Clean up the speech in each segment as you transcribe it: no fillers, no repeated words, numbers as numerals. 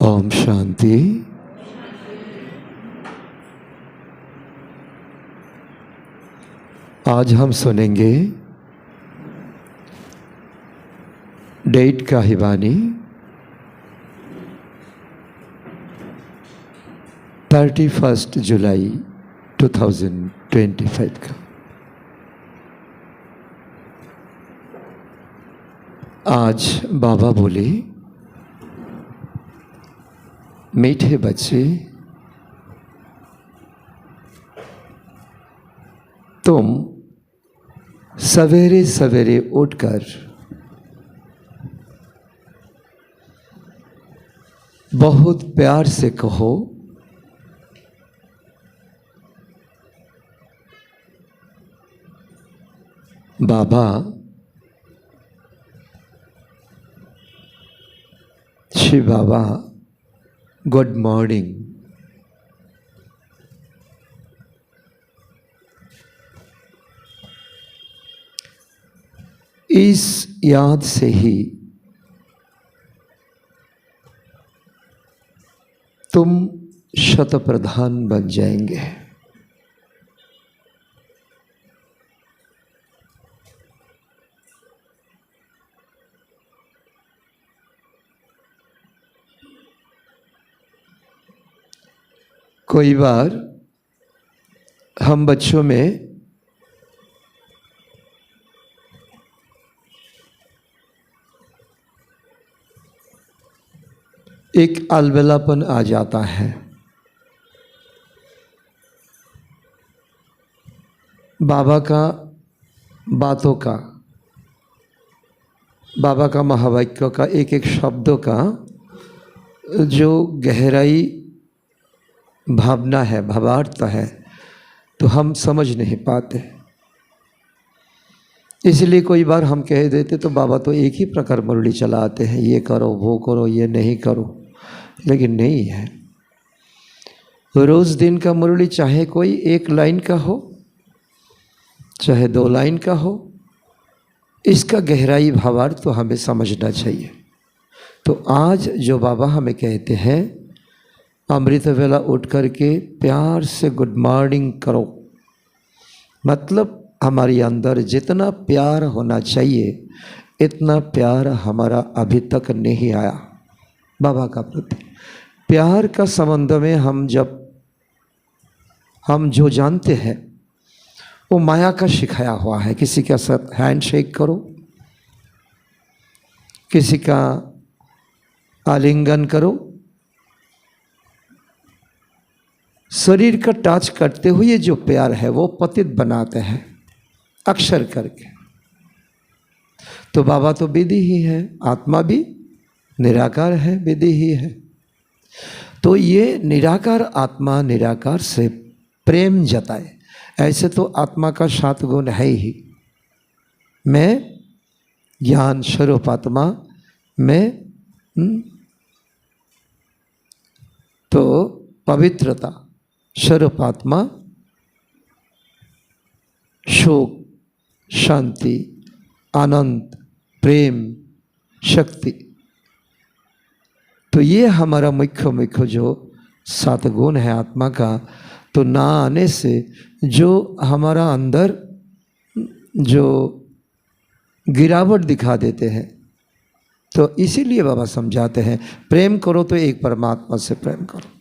ओम शांति। आज हम सुनेंगे डेट का ही वाणी 31 जुलाई 2025 का। आज बाबा बोले, मीठे बच्चे, तुम सवेरे सवेरे उठकर बहुत प्यार से कहो, बाबा श्री बाबा गुड मॉर्निंग। इस याद से ही तुम शतप्रधान बन जाएंगे। कोई बार हम बच्चों में एक अलबेलापन आ जाता है। बाबा का बातों का, बाबा का महावाक्यों का, एक एक शब्दों का जो गहराई भावना है, भावार्थ है, तो हम समझ नहीं पाते। इसलिए कोई बार हम कह देते तो बाबा तो एक ही प्रकार मुरली चलाते हैं, ये करो वो करो ये नहीं करो, लेकिन नहीं है। रोज़ दिन का मुरली चाहे कोई एक लाइन का हो चाहे 2 लाइन का हो, इसका गहराई भावार्थ तो हमें समझना चाहिए। तो आज जो बाबा हमें कहते हैं, अमृत वेला उठ करके प्यार से गुड मॉर्निंग करो, मतलब हमारे अंदर जितना प्यार होना चाहिए इतना प्यार हमारा अभी तक नहीं आया बाबा का प्रति। प्यार का संबंध में हम जो जानते हैं वो माया का सिखाया हुआ है। किसी का साथ हैंड शेक करो, किसी का आलिंगन करो, शरीर का टच करते हुए जो प्यार है वो पतित बनाते हैं अक्षर करके। तो बाबा तो विधि ही है, आत्मा भी निराकार है, विधि ही है। तो ये निराकार आत्मा निराकार से प्रेम जताए। ऐसे तो आत्मा का 7 गुण है ही। मैं ज्ञान स्वरूप आत्मा, मैं तो पवित्रता स्वरूप आत्मा, शोक, शांति, आनंद, प्रेम, शक्ति। तो ये हमारा मुख्य जो 7 गुण है आत्मा का। तो ना आने से जो हमारा अंदर जो गिरावट दिखा देते हैं, तो इसीलिए बाबा समझाते हैं प्रेम करो तो एक परमात्मा से प्रेम करो।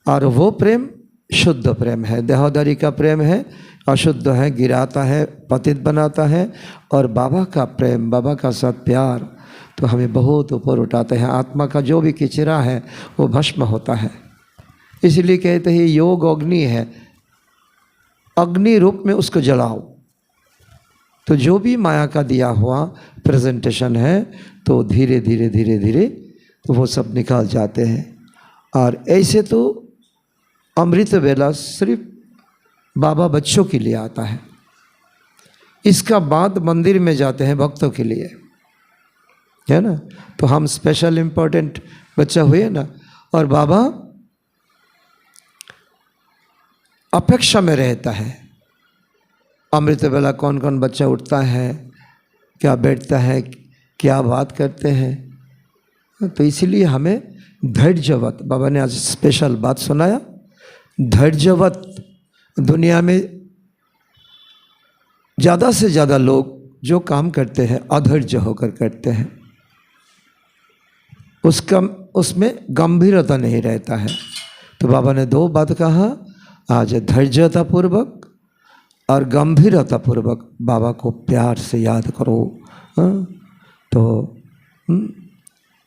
और वो प्रेम शुद्ध प्रेम है, देहदारी का प्रेम है, अशुद्ध है, गिराता है, पतित बनाता है। और बाबा का प्रेम, बाबा का साथ प्यार तो हमें बहुत ऊपर उठाते हैं। आत्मा का जो भी किचरा है वो भस्म होता है। इसलिए कहते हैं योग अग्नि है, अग्नि रूप में उसको जलाओ। तो जो भी माया का दिया हुआ प्रेजेंटेशन है तो धीरे धीरे धीरे धीरे तो वो सब निकाल जाते हैं। और ऐसे तो अमृत वेला सिर्फ बाबा बच्चों के लिए आता है। इसका बाद मंदिर में जाते हैं भक्तों के लिए, है ना। तो हम स्पेशल इम्पोर्टेंट बच्चा हुए ना। और बाबा अपेक्षा में रहता है अमृत वेला कौन कौन बच्चा उठता है, क्या बैठता है, क्या बात करते हैं, तो इसीलिए हमें धैर्यवत, बाबा ने आज स्पेशल बात सुनाया, धैर्यवत। दुनिया में ज़्यादा से ज़्यादा लोग जो काम करते हैं अधैर्य होकर करते हैं, उसमें गंभीरता नहीं रहता है। तो बाबा ने दो बात कहा आज, धैर्यतापूर्वक और गंभीरतापूर्वक बाबा को प्यार से याद करो। तो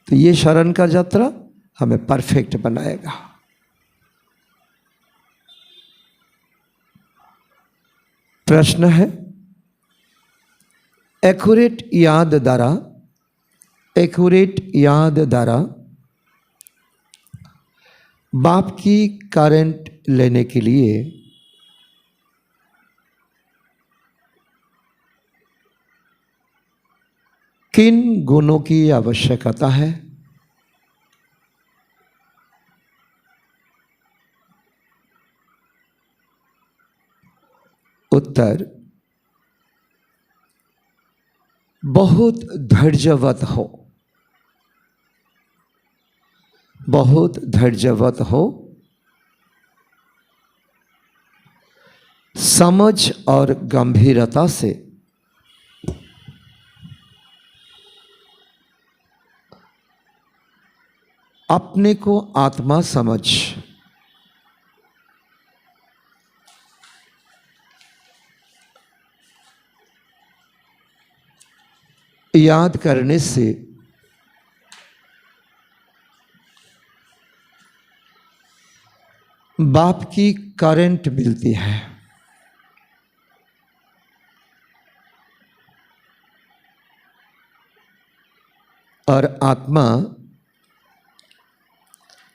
ये शरण का यात्रा हमें परफेक्ट बनाएगा। प्रश्न है, एक्यूरेट याद द्वारा बाप की करंट लेने के लिए किन गुणों की आवश्यकता है? उत्तर, बहुत धैर्यवत हो, बहुत धैर्यवत हो, समझ और गंभीरता से अपने को आत्मा समझ, याद करने से बाप की करंट मिलती है। और आत्मा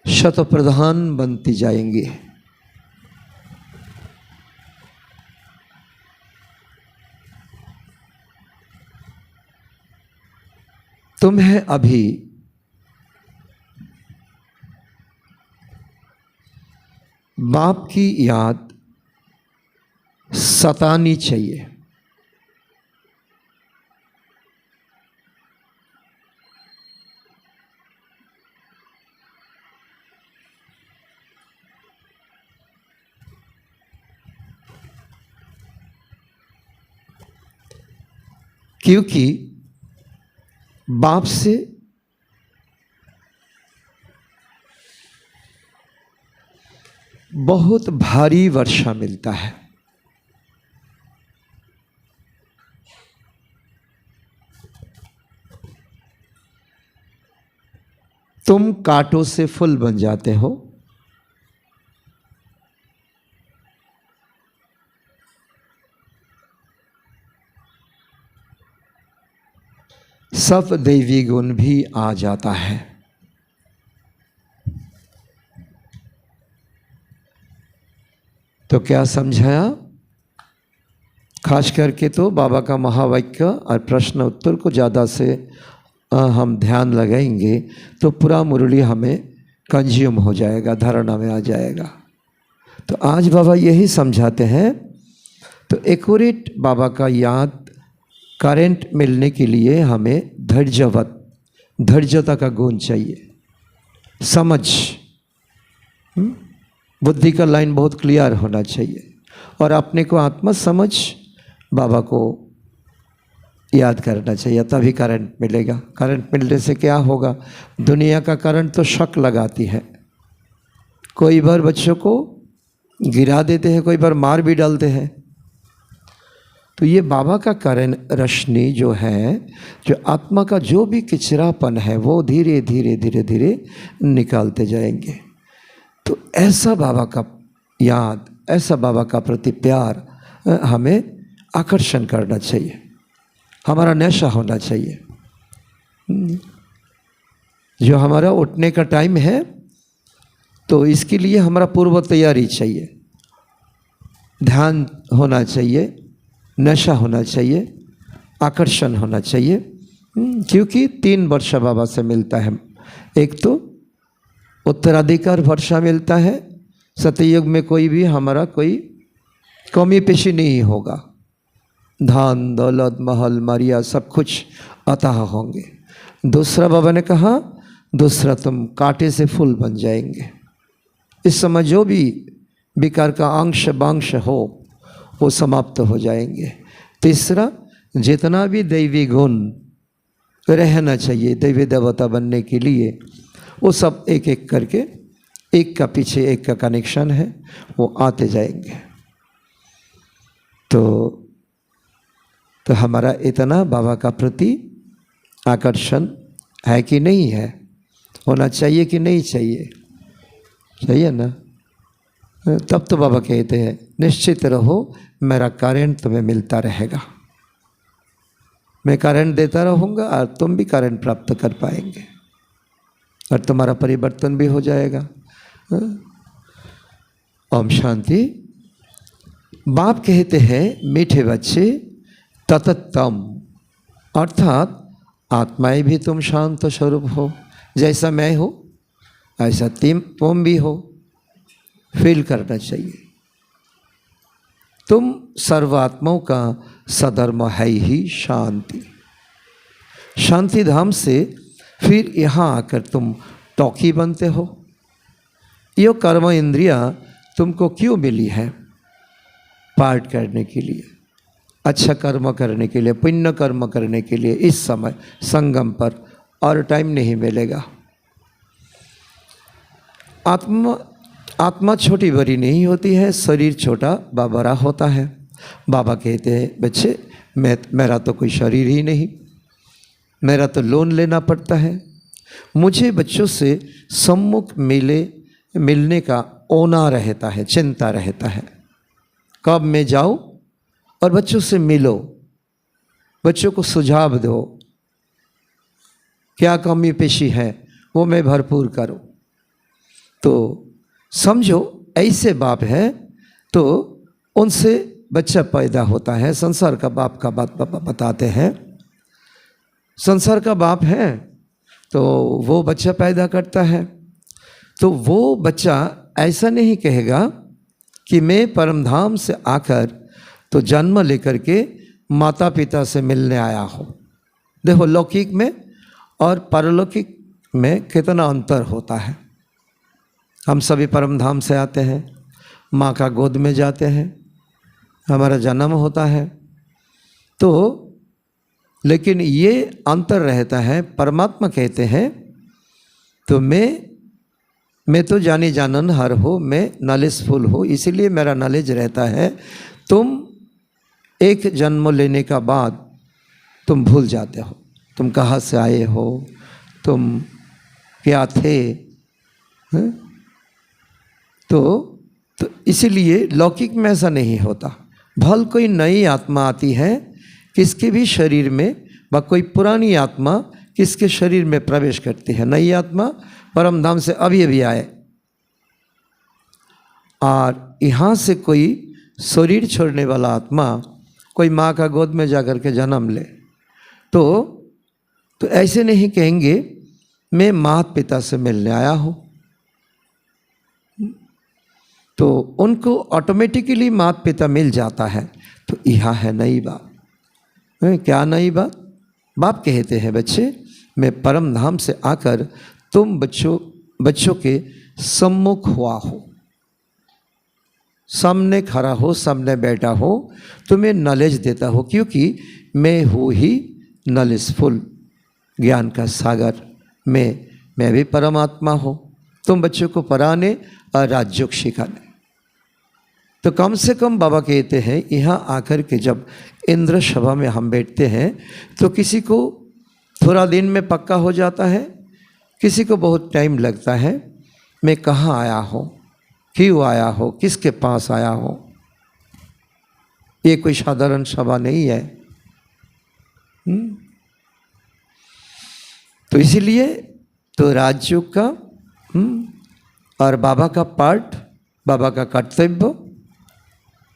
शतप्रधान बनती जाएंगी। तुम्हें अभी बाप की याद सतानी चाहिए। क्योंकि बाप से बहुत भारी वर्षा मिलता है। तुम कांटों से फूल बन जाते हो। सब दैवी गुण भी आ जाता है। तो क्या समझाया? खास करके तो बाबा का महावाक्य और प्रश्न उत्तर को ज़्यादा से हम ध्यान लगाएंगे तो पूरा मुरली हमें कंज्यूम हो जाएगा, धारणा में आ जाएगा। तो आज बाबा यही समझाते हैं। तो एक्यूरेट बाबा का याद करंट मिलने के लिए हमें धैर्यता का गुण चाहिए, समझ, बुद्धि का लाइन बहुत क्लियर होना चाहिए और अपने को आत्मा समझ बाबा को याद करना चाहिए, तभी करंट मिलेगा। करंट मिलने से क्या होगा? दुनिया का करंट तो शक लगाती है। कोई बार बच्चों को गिरा देते हैं, कोई बार मार भी डालते हैं। तो ये बाबा का करंट रोशनी जो है, जो आत्मा का जो भी किचरापन है वो धीरे धीरे धीरे धीरे निकालते जाएंगे। तो ऐसा बाबा का याद, ऐसा बाबा का प्रति प्यार हमें आकर्षण करना चाहिए, हमारा नशा होना चाहिए। जो हमारा उठने का टाइम है तो इसके लिए हमारा पूर्व तैयारी चाहिए, ध्यान होना चाहिए, नशा होना चाहिए, आकर्षण होना चाहिए। क्योंकि 3 वर्षा बाबा से मिलता है। एक तो उत्तराधिकार वर्षा मिलता है, सतयुग में कोई भी हमारा कोई कमी पेशी नहीं होगा, धन दौलत महल मरिया सब कुछ अतः होंगे। दूसरा बाबा ने कहा दूसरा तुम कांटे से फूल बन जाएंगे। इस समय जो भी विकार का अंश बांश हो वो समाप्त हो जाएंगे। तीसरा, जितना भी दैवी गुण रहना चाहिए दैवी देवता बनने के लिए, वो सब एक एक करके, एक का पीछे एक का कनेक्शन है, वो आते जाएंगे। तो हमारा इतना बाबा का प्रति आकर्षण है कि नहीं है? होना चाहिए कि नहीं चाहिए? चाहिए ना? तब तो बाबा कहते हैं निश्चित रहो, मेरा कारण तुम्हें मिलता रहेगा। मैं कारण देता रहूँगा और तुम भी कारण प्राप्त कर पाएंगे और तुम्हारा परिवर्तन भी हो जाएगा। ओम शांति। बाप कहते हैं मीठे बच्चे, ततत्तम, अर्थात आत्माएं भी तुम शांत स्वरूप हो। जैसा मैं हो ऐसा तुम भी हो, फील करना चाहिए। तुम सर्वात्माओं का सधर्म है ही शांति। शांति धाम से फिर यहाँ आकर तुम टॉकी बनते हो। ये कर्म इंद्रियाँ तुमको क्यों मिली है? पाठ करने के लिए, अच्छा कर्म करने के लिए, पुण्य कर्म करने के लिए। इस समय संगम पर और टाइम नहीं मिलेगा। आत्मा छोटी बड़ी नहीं होती है, शरीर छोटा बड़ा होता है। बाबा कहते हैं बच्चे, मेरा तो कोई शरीर ही नहीं, मेरा तो लोन लेना पड़ता है। मुझे बच्चों से सम्मुख मिलने का ओना रहता है, चिंता रहता है। कब मैं जाऊँ और बच्चों से मिलो, बच्चों को सुझाव दो, क्या कमी पेशी है वो मैं भरपूर करूँ। तो समझो ऐसे बाप है तो उनसे बच्चा पैदा होता है। संसार का बाप का बात बताते हैं। संसार का बाप है तो वो बच्चा पैदा करता है, तो वो बच्चा ऐसा नहीं कहेगा कि मैं परमधाम से आकर तो जन्म लेकर के माता पिता से मिलने आया हूँ। देखो लौकिक में और परलौकिक में कितना अंतर होता है। हम सभी परमधाम से आते हैं, माँ का गोद में जाते हैं, हमारा जन्म होता है। तो लेकिन ये अंतर रहता है। परमात्मा कहते हैं तो मैं तो जानी जानन हर हो, मैं नॉलेजफुल हो, इसीलिए मेरा नॉलेज रहता है। तुम एक जन्म लेने का बाद तुम भूल जाते हो, तुम कहाँ से आए हो, तुम क्या थे। तो इसीलिए लौकिक में ऐसा नहीं होता। भल कोई नई आत्मा आती है किसके भी शरीर में, व कोई पुरानी आत्मा किसके शरीर में प्रवेश करती है। नई आत्मा परमधाम से अभी आए और यहाँ से कोई शरीर छोड़ने वाला आत्मा कोई माँ का गोद में जाकर के जन्म ले तो ऐसे नहीं कहेंगे मैं माता पिता से मिलने आया हूँ। तो उनको ऑटोमेटिकली माता पिता मिल जाता है। तो यह है नई बात। क्या नई बात? बाप कहते हैं बच्चे, मैं परम धाम से आकर तुम बच्चों के सम्मुख हुआ हो, सामने खड़ा हो, सामने बैठा हो, तुम्हें नॉलेज देता हो, क्योंकि मैं हूँ ही नॉलेजफुल, ज्ञान का सागर। मैं भी परमात्मा हूँ। तुम बच्चों को पढ़ाने और राजयोग सिखाने। तो कम से कम बाबा कहते हैं यहाँ आकर के जब इंद्र सभा में हम बैठते हैं तो किसी को थोड़ा दिन में पक्का हो जाता है, किसी को बहुत टाइम लगता है। मैं कहाँ आया हूँ, क्यों आया हो, किसके पास आया हो। ये कोई साधारण सभा नहीं है। तो इसीलिए तो राजयोग का और बाबा का पार्ट, बाबा का कर्तव्य,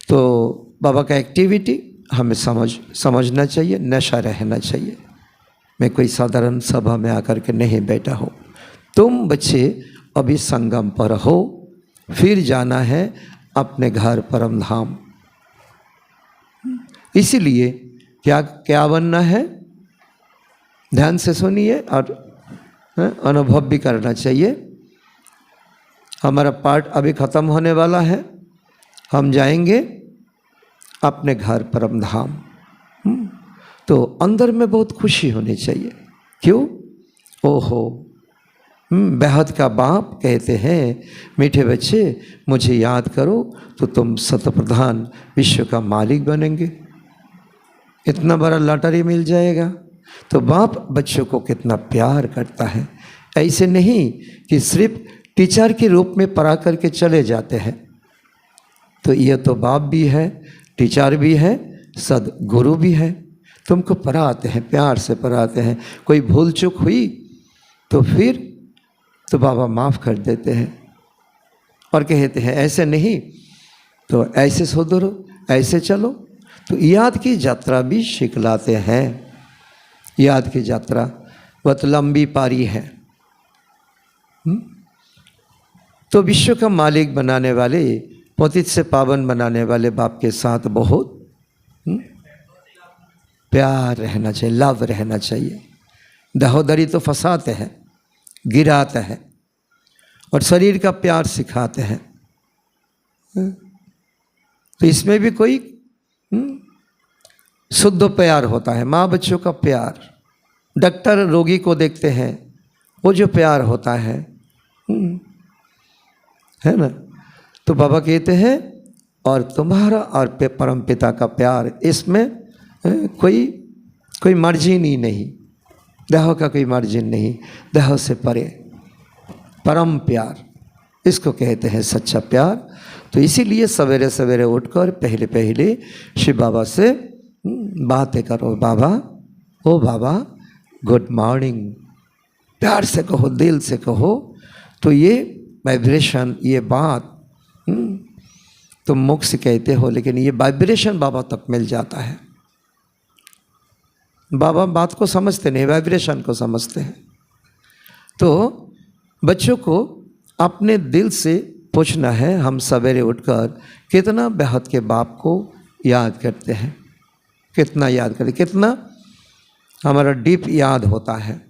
तो बाबा का एक्टिविटी हमें समझना चाहिए, नशा रहना चाहिए। मैं कोई साधारण सभा में आकर के नहीं बैठा हो। तुम बच्चे अभी संगम पर हो, फिर जाना है अपने घर परम धाम। इसीलिए क्या बनना है, ध्यान से सुनिए और अनुभव भी करना चाहिए। हमारा पाठ अभी ख़त्म होने वाला है, हम जाएंगे अपने घर परम धाम। तो अंदर में बहुत खुशी होनी चाहिए। क्यों? ओहो, बेहद का बाप कहते हैं, मीठे बच्चे मुझे याद करो तो तुम शतप्रधान विश्व का मालिक बनेंगे, इतना बड़ा लॉटरी मिल जाएगा। तो बाप बच्चों को कितना प्यार करता है। ऐसे नहीं कि सिर्फ टीचर के रूप में पढ़ा करके चले जाते हैं। तो ये तो बाप भी है, टीचर भी है, सदगुरु भी है। तुमको पढ़ाते हैं, प्यार से पढ़ाते हैं। कोई भूल चूक हुई तो फिर तो बाबा माफ़ कर देते हैं और कहते हैं ऐसे नहीं तो ऐसे सुधरो, ऐसे चलो। तो याद की यात्रा भी सिखलाते हैं। याद की यात्रा बहुत लंबी पारी है। तो विश्व का मालिक बनाने वाले, पतित से पावन बनाने वाले बाप के साथ बहुत प्यार रहना चाहिए, लव रहना चाहिए। दाहोदरी तो फंसाते हैं, गिराते हैं और शरीर का प्यार सिखाते हैं। तो इसमें भी कोई शुद्ध प्यार होता है। माँ बच्चों का प्यार, डॉक्टर रोगी को देखते हैं, वो जो प्यार होता है ना। तो बाबा कहते हैं और तुम्हारा और परम पिता का प्यार, इसमें कोई मार्जिन ही नहीं, देह का कोई मार्जिन नहीं, देह से परे परम प्यार, इसको कहते हैं सच्चा प्यार। तो इसीलिए सवेरे सवेरे उठकर पहले पहले शिव बाबा से बातें करो। बाबा, ओ बाबा गुड मॉर्निंग, प्यार से कहो, दिल से कहो। तो ये वाइब्रेशन, ये बात तुम मुख से कहते हो, लेकिन ये वाइब्रेशन बाबा तक मिल जाता है। बाबा बात को समझते नहीं, वाइब्रेशन को समझते हैं। तो बच्चों को अपने दिल से पूछना है, हम सवेरे उठकर कितना बेहद के बाप को याद करते हैं, कितना याद करते, कितना हमारा डीप याद होता है,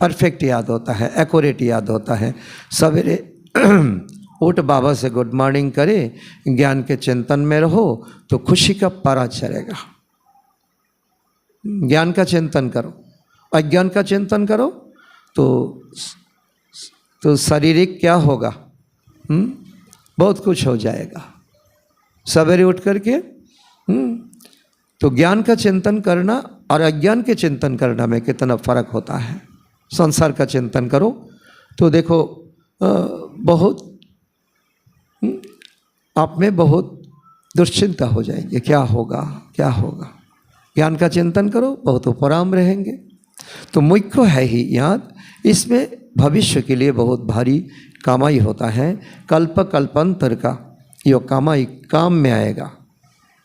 परफेक्ट याद होता है, एक्यूरेट याद होता है। सवेरे उठ बाबा से गुड मॉर्निंग करे, ज्ञान के चिंतन में रहो तो खुशी का पारा चढ़ेगा। ज्ञान का चिंतन करो, अज्ञान का चिंतन करो तो शारीरिक क्या होगा, बहुत कुछ हो जाएगा। सवेरे उठ करके तो ज्ञान का चिंतन करना और अज्ञान के चिंतन करना में कितना फर्क होता है। संसार का चिंतन करो तो देखो बहुत आप में बहुत दुश्चिंता हो जाएगी, क्या होगा क्या होगा। ज्ञान का चिंतन करो, बहुत उपराम रहेंगे। तो मुख्य है ही याद, इसमें भविष्य के लिए बहुत भारी कमाई होता है। कल्प कल्पांतर का यो कमाई काम में आएगा।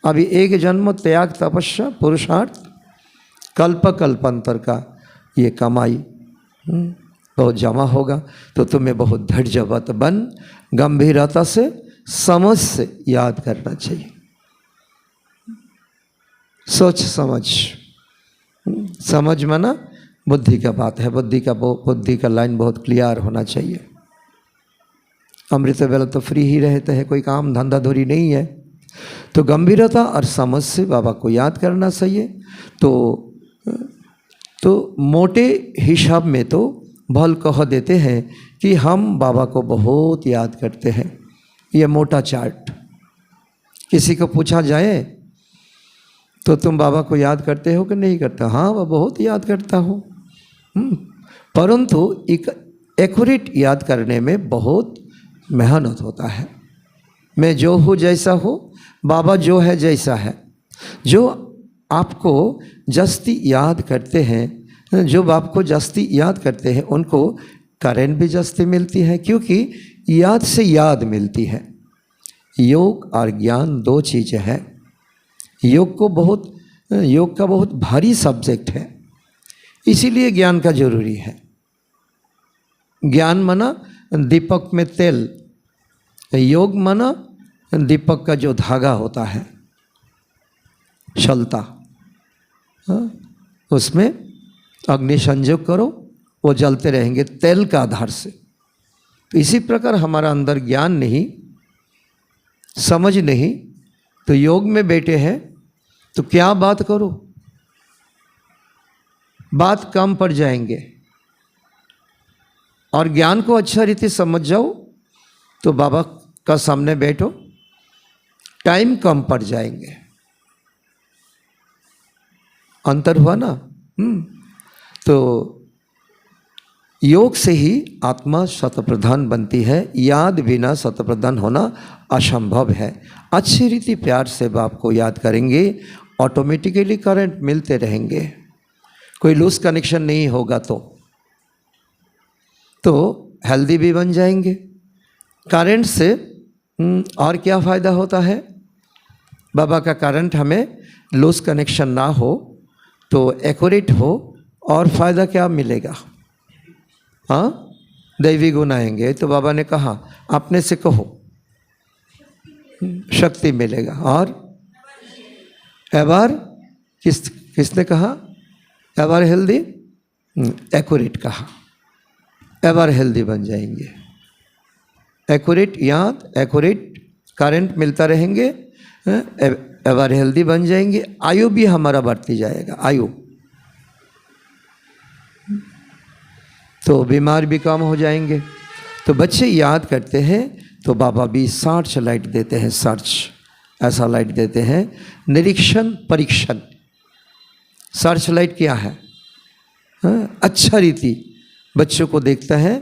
अभी एक जन्म त्याग तपस्या पुरुषार्थ, कल्प कल्पांतर का ये कमाई बहुत जमा होगा। तो तुम्हें बहुत धैर्यवत बन गंभीरता से समझ से याद करना चाहिए। सोच समझ, समझ माना बुद्धि का बात है। बुद्धि का लाइन बहुत क्लियर होना चाहिए। अमृत वेला तो फ्री ही रहते हैं, कोई काम धंधा धोरी नहीं है। तो गंभीरता और समझ से बाबा को याद करना चाहिए। तो मोटे हिसाब में तो भल कह देते हैं कि हम बाबा को बहुत याद करते हैं। ये मोटा चार्ट, किसी को पूछा जाए तो तुम बाबा को याद करते हो कि नहीं करते? हाँ, वह बहुत याद करता हूँ। परंतु एक एक्यूरेट याद करने में बहुत मेहनत होता है। मैं जो हूँ जैसा हूँ, बाबा जो है जैसा है। जो आपको जस्ती याद करते हैं, जो बाप को जस्ती याद करते हैं, उनको करेंट भी जस्ती मिलती है, क्योंकि याद से याद मिलती है। योग और ज्ञान दो चीज़ें हैं। योग का बहुत भारी सब्जेक्ट है, इसीलिए ज्ञान का जरूरी है। ज्ञान माना दीपक में तेल, योग माना दीपक का जो धागा होता है शलता, उसमें अग्नि संयोग करो वो जलते रहेंगे तेल का आधार से। तो इसी प्रकार हमारा अंदर ज्ञान नहीं, समझ नहीं, तो योग में बैठे हैं तो क्या बात करो, बात कम पड़ जाएंगे। और ज्ञान को अच्छा रीति समझ जाओ तो बाबा का सामने बैठो, टाइम कम पड़ जाएंगे। अंतर हुआ ना? तो योग से ही आत्मा शतप्रधान बनती है, याद बिना शतप्रधान होना असंभव है। अच्छी रीति प्यार से बाप को याद करेंगे, ऑटोमेटिकली करंट मिलते रहेंगे, कोई लूज कनेक्शन नहीं होगा तो हेल्दी भी बन जाएंगे। करंट से और क्या फ़ायदा होता है? बाबा का करंट हमें लूज कनेक्शन ना हो तो एक्यूरेट हो, और फ़ायदा क्या मिलेगा? हाँ, दैवी गुण आएंगे। तो बाबा ने कहा अपने से कहो, शक्ति मिलेगा। और एवर किसने कहा? एवर हेल्दी, एक्यूरेट कहा। एवर हेल्दी बन जाएंगे, एक्यूरेट याद, एक्यूरेट करंट मिलता रहेंगे, एवर हेल्दी बन जाएंगे। आयु भी हमारा बढ़ती जाएगा, आयु। तो बीमार भी कम हो जाएंगे। तो बच्चे याद करते हैं तो बाबा भी सर्च लाइट देते हैं, सर्च ऐसा लाइट देते हैं, निरीक्षण परीक्षण। सर्च लाइट क्या है? अच्छा रीति बच्चों को देखता है,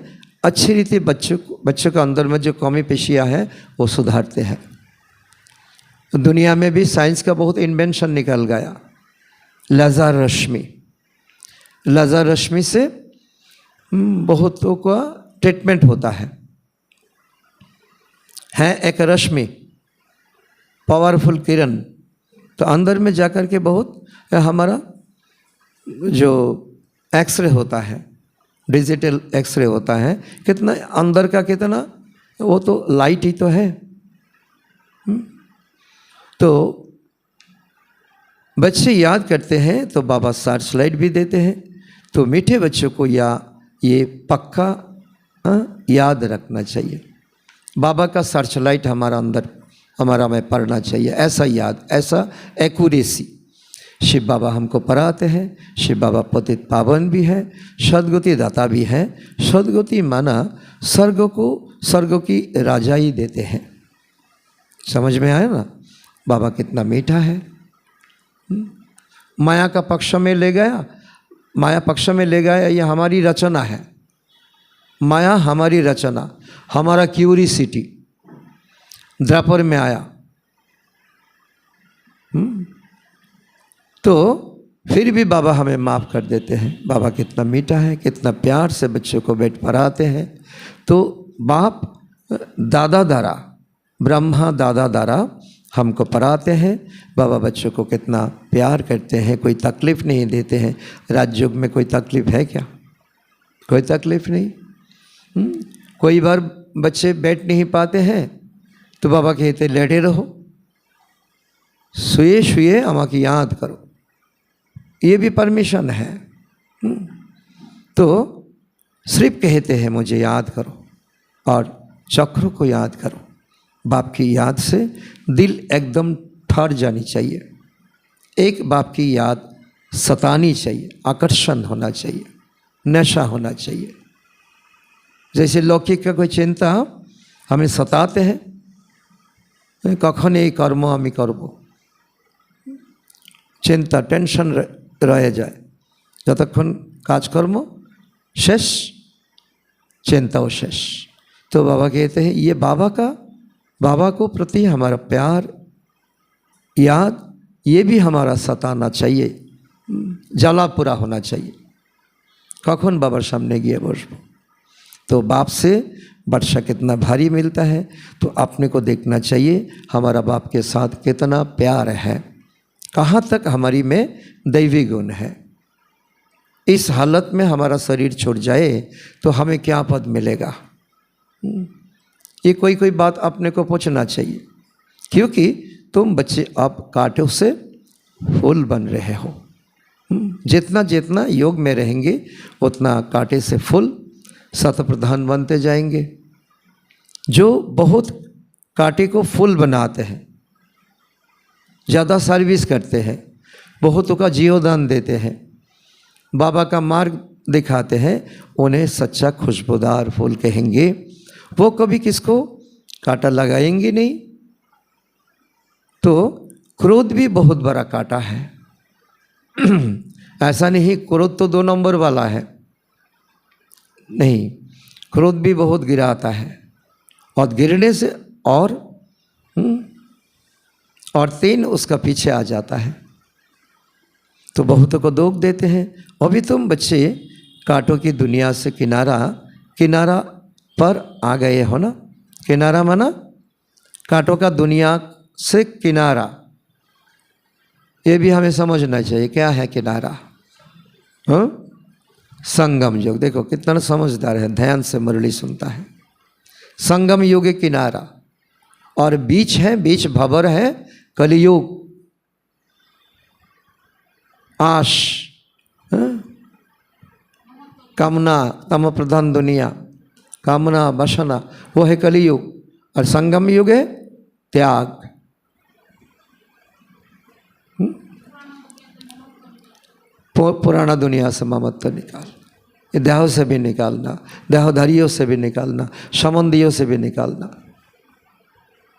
अच्छी रीति बच्चों के अंदर में जो कमी पेशियाँ है वो सुधारते हैं। दुनिया में भी साइंस का बहुत इन्वेंशन निकल गया। लेज़र रश्मि, लेज़र रश्मि से बहुतों का ट्रीटमेंट होता है एक रश्मि, पावरफुल किरण। तो अंदर में जाकर के बहुत हमारा जो एक्सरे होता है, डिजिटल एक्सरे होता है, कितना अंदर का कितना, वो तो लाइट ही तो है। तो बच्चे याद करते हैं तो बाबा सर्च लाइट भी देते हैं। तो मीठे बच्चों को ये पक्का याद रखना चाहिए, बाबा का सर्च लाइट हमारा में पढ़ना चाहिए। ऐसा याद, ऐसा एक्यूरेसी शिव बाबा हमको पढ़ाते हैं। शिव बाबा पतित पावन भी है, सदगति दाता भी है। सदगति माना स्वर्ग की राजाई देते हैं। समझ में आया ना? बाबा कितना मीठा है। माया का पक्ष में ले गया, माया पक्ष में ले गया, ये हमारी रचना है। माया हमारी रचना, हमारा क्यूरिसिटी द्वापर में आया। तो फिर भी बाबा हमें माफ़ कर देते हैं। बाबा कितना मीठा है, कितना प्यार से बच्चों को बैठ पढ़ाते हैं। तो बाप दादा दारा, ब्रह्मा दादा दारा हमको पढ़ाते हैं। बाबा बच्चों को कितना प्यार करते हैं, कोई तकलीफ़ नहीं देते हैं। राजयोग में कोई तकलीफ़ है क्या? कोई तकलीफ़ नहीं। कोई बार बच्चे बैठ नहीं पाते हैं तो बाबा कहते लेटे रहो, सुए सुए अम्मा की याद करो, ये भी परमिशन है। तो सिर्फ कहते हैं मुझे याद करो और चक्रों को याद करो। बाप की याद से दिल एकदम ठहर जानी चाहिए। एक बाप की याद सतानी चाहिए, आकर्षण होना चाहिए, नशा होना चाहिए। जैसे लौकिक का कोई चिंता हमें सताते हैं, कखन এই কর্ম আমি করব, चिंता टेंशन रह जाए, যতক্ষণ কাজকর্ম शेष चिंताओं शेष। तो बाबा कहते हैं ये बाबा को प्रति हमारा प्यार याद, ये भी हमारा सताना चाहिए, जला पूरा होना चाहिए। कखन बाबार सामने गए बसबो। तो बाप से वर्षा कितना भारी मिलता है, तो अपने को देखना चाहिए हमारा बाप के साथ कितना प्यार है, कहाँ तक हमारी में दैवी गुण है। इस हालत में हमारा शरीर छूट जाए तो हमें क्या पद मिलेगा? ये कोई बात अपने को पूछना चाहिए, क्योंकि तुम बच्चे अब कांटों से फूल बन रहे हो। जितना जितना योग में रहेंगे उतना कांटे से फूल शतप्रधान बनते जाएंगे। जो बहुत कांटे को फूल बनाते हैं, ज़्यादा सर्विस करते हैं, बहुतों का जीवदान देते हैं, बाबा का मार्ग दिखाते हैं, उन्हें सच्चा खुशबूदार फूल कहेंगे। वो कभी किसको कांटा लगाएंगे नहीं। तो क्रोध भी बहुत बड़ा कांटा है। ऐसा नहीं क्रोध तो 2 नंबर वाला है, नहीं, क्रोध भी बहुत गिराता है और गिरने से और 3 उसका पीछे आ जाता है। तो बहुतों को दुख देते हैं। अभी तुम बच्चे कांटों की दुनिया से किनारा पर आ गए हो ना। किनारा माना कांटों का दुनिया से किनारा, ये भी हमें समझना चाहिए क्या है किनारा। हाँ, संगम युग। देखो कितना समझदार है, ध्यान से मुरली सुनता है। संगम युग किनारा और बीच है, बीच भंवर है कलियुग, आश, कामना, तम प्रधान दुनिया, कामना वासना, वो है कलियुग। और संगम युग है त्याग। पुराना दुनिया से ममत्व निकाल, ये देह से भी निकालना, देहधारियों से भी निकालना, संबंधियों से भी निकालना।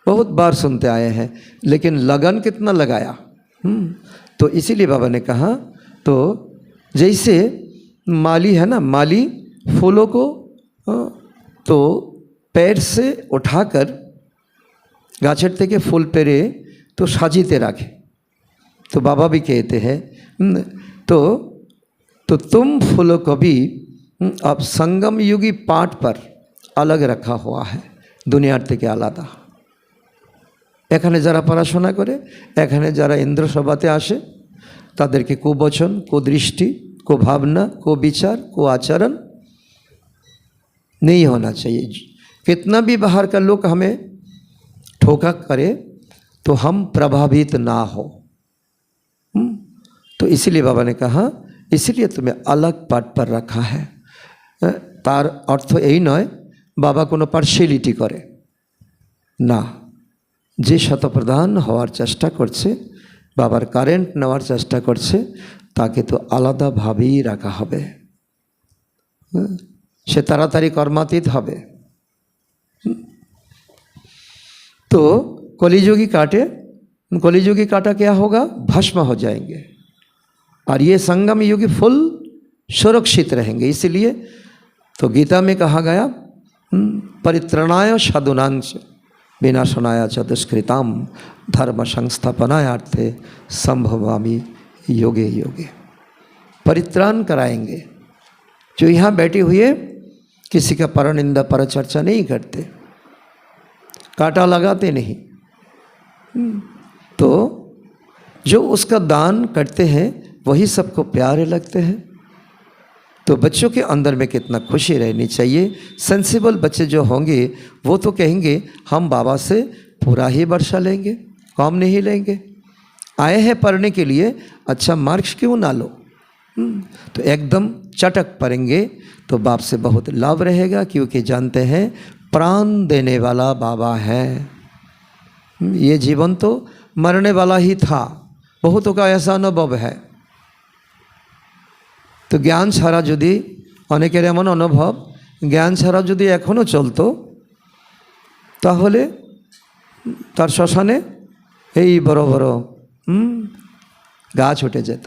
बहुत बार सुनते आए हैं, लेकिन लगन कितना लगाया। तो इसीलिए बाबा ने कहा, तो जैसे माली है ना, माली फूलों को तो पैर से उठाकर गाछेर থেকে फूल पेरे तो साजिते रखे। तो बाबा भी कहते हैं तो तुम फूलों को भी अब संगम युगी पाठ पर अलग रखा हुआ है, दुनियार থেকে আলাদা। এখানে যারা পড়াশোনা করে, এখানে যারা ইন্দ্রসভাতে আসে, তাদেরকে কুবচন, কুদৃষ্টি, कुभावना, को विचार, को आचरण नहीं होना चाहिए। कितना भी बाहर का लोग हमें ठोका करे तो हम प्रभावित ना हो। तो इसीलिए बाबा ने कहा, इसीलिए तुम्हें अलग पाठ पर रखा है। तार अर्थ यही नय बाबा कोनो पार्शियलिटी करे ना। जे शतप्रधान हওয়ার চেষ্টা করছে, বাবার কারেন্ট নেওয়ার চেষ্টা করছে, তাকে তো আলাদাভাবেই রাখা হবে। সে তাড়াতাড়ি কর্মাতীত হবে। तो कलियुगी कांटा क्या होगा, भस्म हो जाएंगे। और ये संगम युगी फुल सुरक्षित रहेंगे। इसलिए तो गीता में कहा गया, परित्रणाय साधूनांच विनाशनाय च दुष्कृताम धर्म संस्थापनायार्थे संभवामि योगे योगे। परित्राण कराएंगे। जो यहाँ बैठे हुए किसी का परनिंदा पर चर्चा नहीं करते, कांटा लगाते नहीं, तो जो उसका दान करते हैं वही सबको प्यारे लगते हैं। तो बच्चों के अंदर में कितना खुशी रहनी चाहिए। सेंसिबल बच्चे जो होंगे वो तो कहेंगे हम बाबा से पूरा ही वर्षा लेंगे, कम नहीं लेंगे। आए हैं पढ़ने के लिए, अच्छा मार्क्स क्यों ना लो। तो एकदम चटक पड़ेंगे तो बाप से बहुत लाभ रहेगा, क्योंकि जानते हैं प्राण देने वाला बाबा है। ये जीवन तो मरने वाला ही था। बहुतों का ऐसा अनुभव है। तो ज्ञान छाड़ा यदि अनेकेर एमन अनुभव, ज्ञान छाड़ा यदि एखोनो चलतो ताहले तार श्मशाने এই বড় বড় गाछ उठे जेत।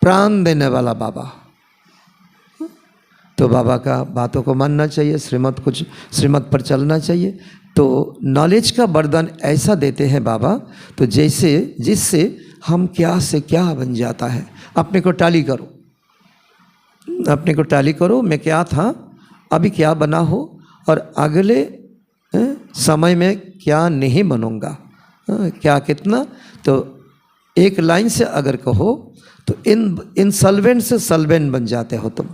प्राण देने वाला बाबा। तो बाबा का बातों को मानना चाहिए, श्रीमत पर चलना चाहिए। तो नॉलेज का वरदान ऐसा देते हैं बाबा, तो जैसे जिससे हम क्या से क्या बन जाता है। अपने को टाली करो, अपने को टाली करो, मैं क्या था अभी क्या बना हो, और अगले समय में क्या नहीं बनूंगा, क्या कितना। तो एक लाइन से अगर कहो तो इन सल्वेंट से सल्वेंट बन जाते हो तुम।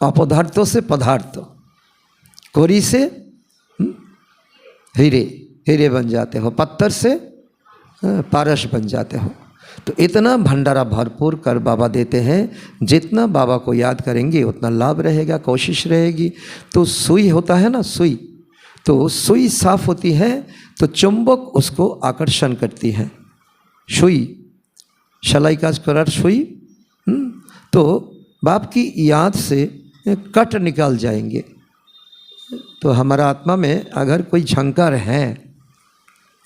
अपदार्थों से पदार्थ, कोरी से हीरे, हीरे बन जाते हो। पत्थर से पारस बन जाते हो। तो इतना भंडारा भरपूर कर बाबा देते हैं, जितना बाबा को याद करेंगे उतना लाभ रहेगा, कोशिश रहेगी। तो सुई होता है ना, सुई, तो सुई साफ होती है तो चुंबक उसको आकर्षण करती है। सुई शलाई काज करार सुई, तो बाप की याद से कट निकाल जाएंगे। तो हमारा आत्मा में अगर कोई झंकार है,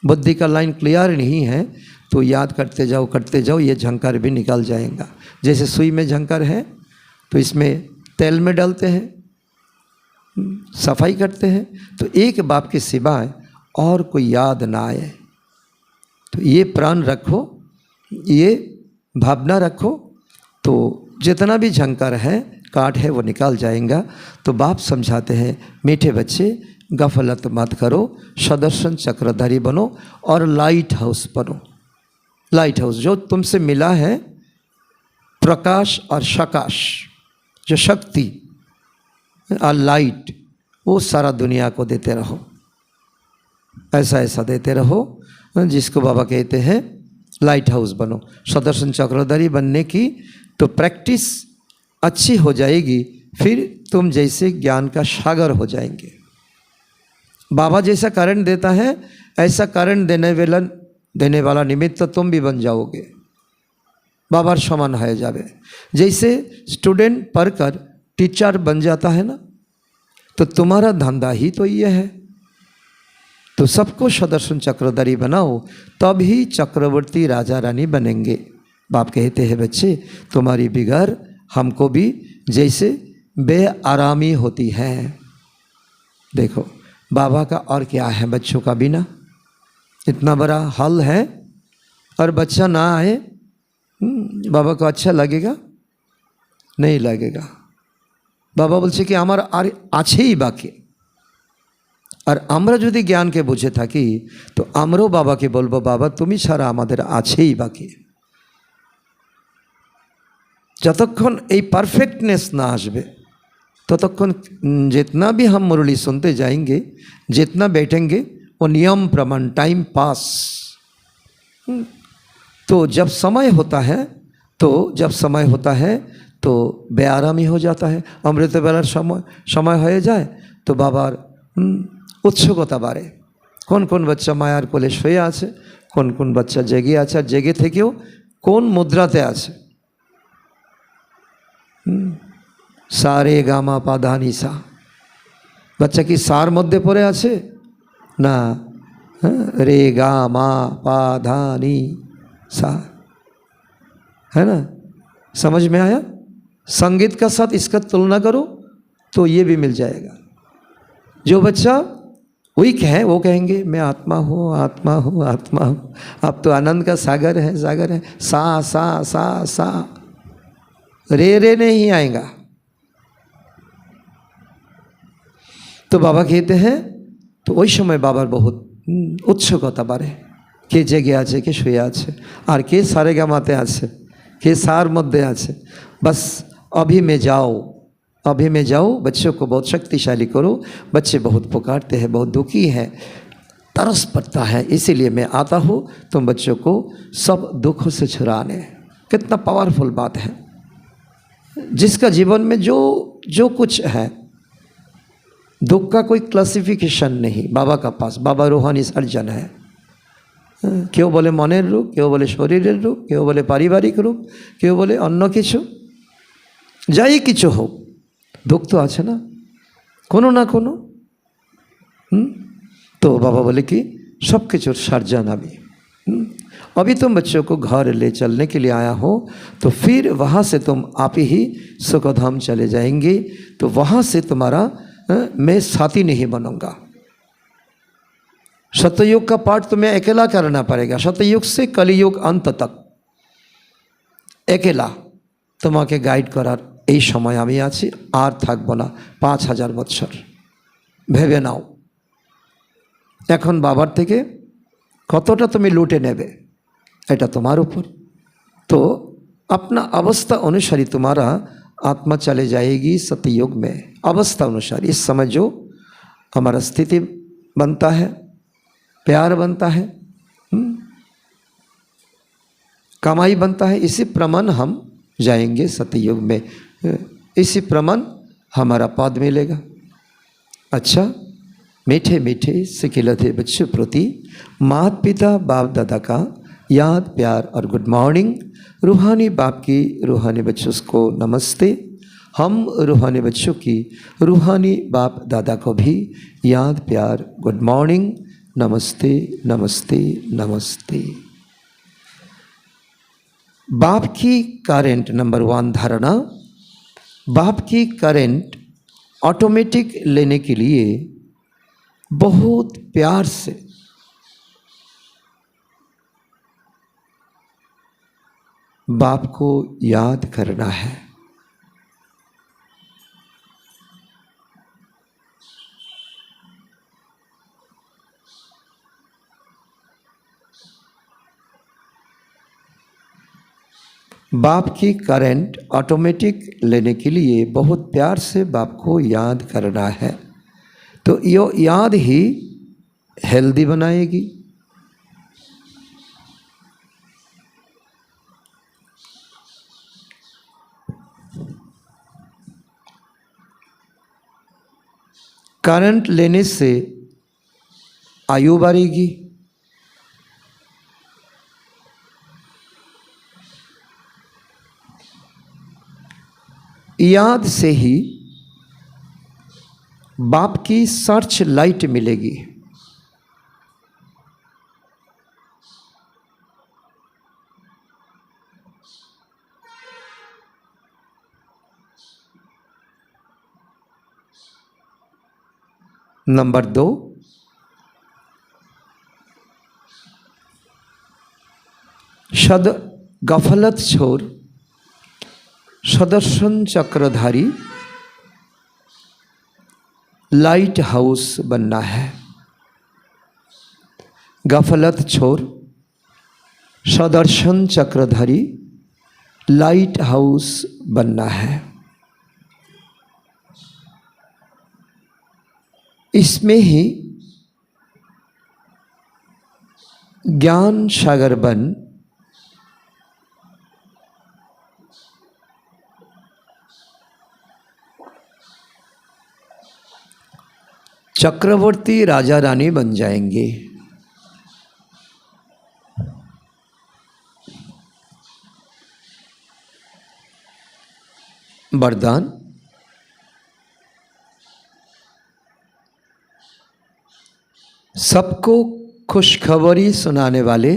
बुद्धि का लाइन क्लियर नहीं है, तो याद करते जाओ, ये झंकार भी निकल जाएगा। जैसे सुई में झंकार है तो इसमें तेल में डालते हैं, सफाई करते हैं, तो एक बाप के सिवाय और कोई याद ना आए। तो ये प्राण रखो, ये भावना रखो, तो जितना भी झंकार है, काट है, वो निकाल जाएगा। तो बाप समझाते हैं, मीठे बच्चे गफलत मत करो, सदर्शन चक्रधारी बनो और लाइट हाउस बनो। लाइट हाउस जो तुमसे मिला है, प्रकाश और सकाश, जो शक्ति और लाइट, वो सारा दुनिया को देते रहो। ऐसा ऐसा देते रहो, जिसको बाबा कहते हैं लाइट हाउस बनो। सदर्शन चक्रधारी बनने की तो प्रैक्टिस अच्छी हो जाएगी, फिर तुम जैसे ज्ञान का सागर हो जाएंगे। बाबा जैसा कारण देता है, ऐसा कारण देने वाला निमित्त तो तुम भी बन जाओगे, बाबार समान हो जावे। जैसे स्टूडेंट पढ़कर टीचर बन जाता है ना, तो तुम्हारा धंधा ही तो ये है। तो सबको सदर्शन चक्रधारी बनाओ, तभी चक्रवर्ती राजा रानी बनेंगे। बाप कहते हैं, बच्चे तुम्हारी बिगड़ हमको भी जैसे बेआरामी होती है। देखो बाबा का और क्या है, बच्चों का बिना इतना बड़ा हल है और बच्चा ना आए, बाबा को अच्छा लगेगा? नहीं लगेगा। बाबा बोलছে कि আমার আর আছেই বাকি। আর আমরা যদি জ্ঞানকে বুঝে থাকি, তো আমরাও বাবাকে বলবো, বাবা তুমি ছাড়া আমাদের আছেই বাকি। যতক্ষণ এই পারফেক্টনেস না আসবে, ततक्षण जितना भी हम मुरली सुनते जाएंगे, जितना बैठेंगे, वो नियम प्रमाण टाइम पास। तो जब समय होता है तो बेआरामी हो जाता है। अमृत बेलार समय हो जाए तो बाबार उत्सुकता बाड़े। कौन कौन बच्चा मायार कोले शुए आछे, कौन कौन बच्चा जेगे आछे, और जेगे थेकेओ कौन मुद्राते आछे। सारे गामा पाधानी सा, बच्चा की सार मध्य पड़े आछे ना, रे गा मा पा धा नी सा, है ना? समझ में आया? संगीत का साथ इसका तुलना करो तो ये भी मिल जाएगा। जो बच्चा वीक है वो कहेंगे मैं आत्मा हूँ, आत्मा हूँ, आत्मा हूँ। अब तो आनंद का सागर है, सागर है। सा सा सा सा, रे नहीं आएगा। तो बाबा कहते हैं, तो वही समय बाबार बहुत उत्सुकता बाड़े। के जेगे आछे, के शुए आछे, और के सारे गामाते आछे, के सार मध्य आछे। बस अभी में जाओ, बच्चों को बहुत शक्तिशाली करो। बच्चे बहुत पुकारते हैं, बहुत दुखी हैं, तरस पड़ता है, इसीलिए मैं आता हूँ तुम बच्चों को सब दुखों से छुड़ाने। कितना पावरफुल बात है। जिसका जीवन में जो कुछ है, दुख का कोई क्लासिफिकेशन नहीं बाबा का पास। बाबा रूहानी सर्जन है। क्यों बोले मनेर रोग, क्यों बोले शरीरेर रोग, क्यों बोले पारिवारिक रोग, क्यों बोले अन्य किछु, যাই কিছু হোক, दुख तो আছে ना कोनो ना कोनो। तो बाबा बोले कि सब किचुर सर्जन अभी तुम बच्चों को घर ले चलने के लिए आया हो, तो फिर वहाँ से तुम आप ही सुखधाम चले जाएंगे। तो वहाँ से तुम्हारा मैं साथी नहीं बनूंगा। सत्ययुग का पाठ तुम्हें अकेला करना पड़ेगा। सत्ययुग से कलियुग अंत तक अकेला तुम्हें गाइड करार এই সময় আমি আছি, আর থাকবো না 5000 বছর। ভেবে নাও এখন বাবার থেকে কতটা তুমি লুটে নেবে, এটা তোমার উপর। तो अपना अवस्था अनुसार ही तुम्हारा आत्मा चले जाएगी सतयुग में। अवस्था अनुसार इस समय जो हमारा स्थिति बनता है, प्यार बनता है, कमाई बनता है, इसी प्रमाण हम जाएंगे सतयुग में, इसी प्रमाण हमारा पद मिलेगा। अच्छा, मीठे मीठे सिकिलते बच्चों प्रति माता पिता बाप दादा का याद प्यार और गुड मॉर्निंग। रूहानी बाप की रूहानी बच्चों को नमस्ते। हम रूहानी बच्चों की रूहानी बाप दादा को भी याद प्यार गुड मॉर्निंग, नमस्ते नमस्ते नमस्ते। बाप की करेंट नंबर 1 धारणा, बाप की करेंट ऑटोमेटिक लेने के लिए बहुत प्यार से बाप को याद करना है। बाप की करंट ऑटोमेटिक लेने के लिए बहुत प्यार से बाप को याद करना है। तो ये याद ही हेल्दी बनाएगी। करंट लेने से आयु बढ़ेगी, याद से ही बाप की सर्च लाइट मिलेगी। नंबर 2, सद गफलत छोड़ सदर्शन चक्रधारी लाइट हाउस बनना है। गफलत छोड़ सदर्शन चक्रधारी लाइट हाउस बनना है। इसमें ही ज्ञान सागर बन चक्रवर्ती राजा रानी बन जाएंगे। वरदान, सबको खुशखबरी सुनाने वाले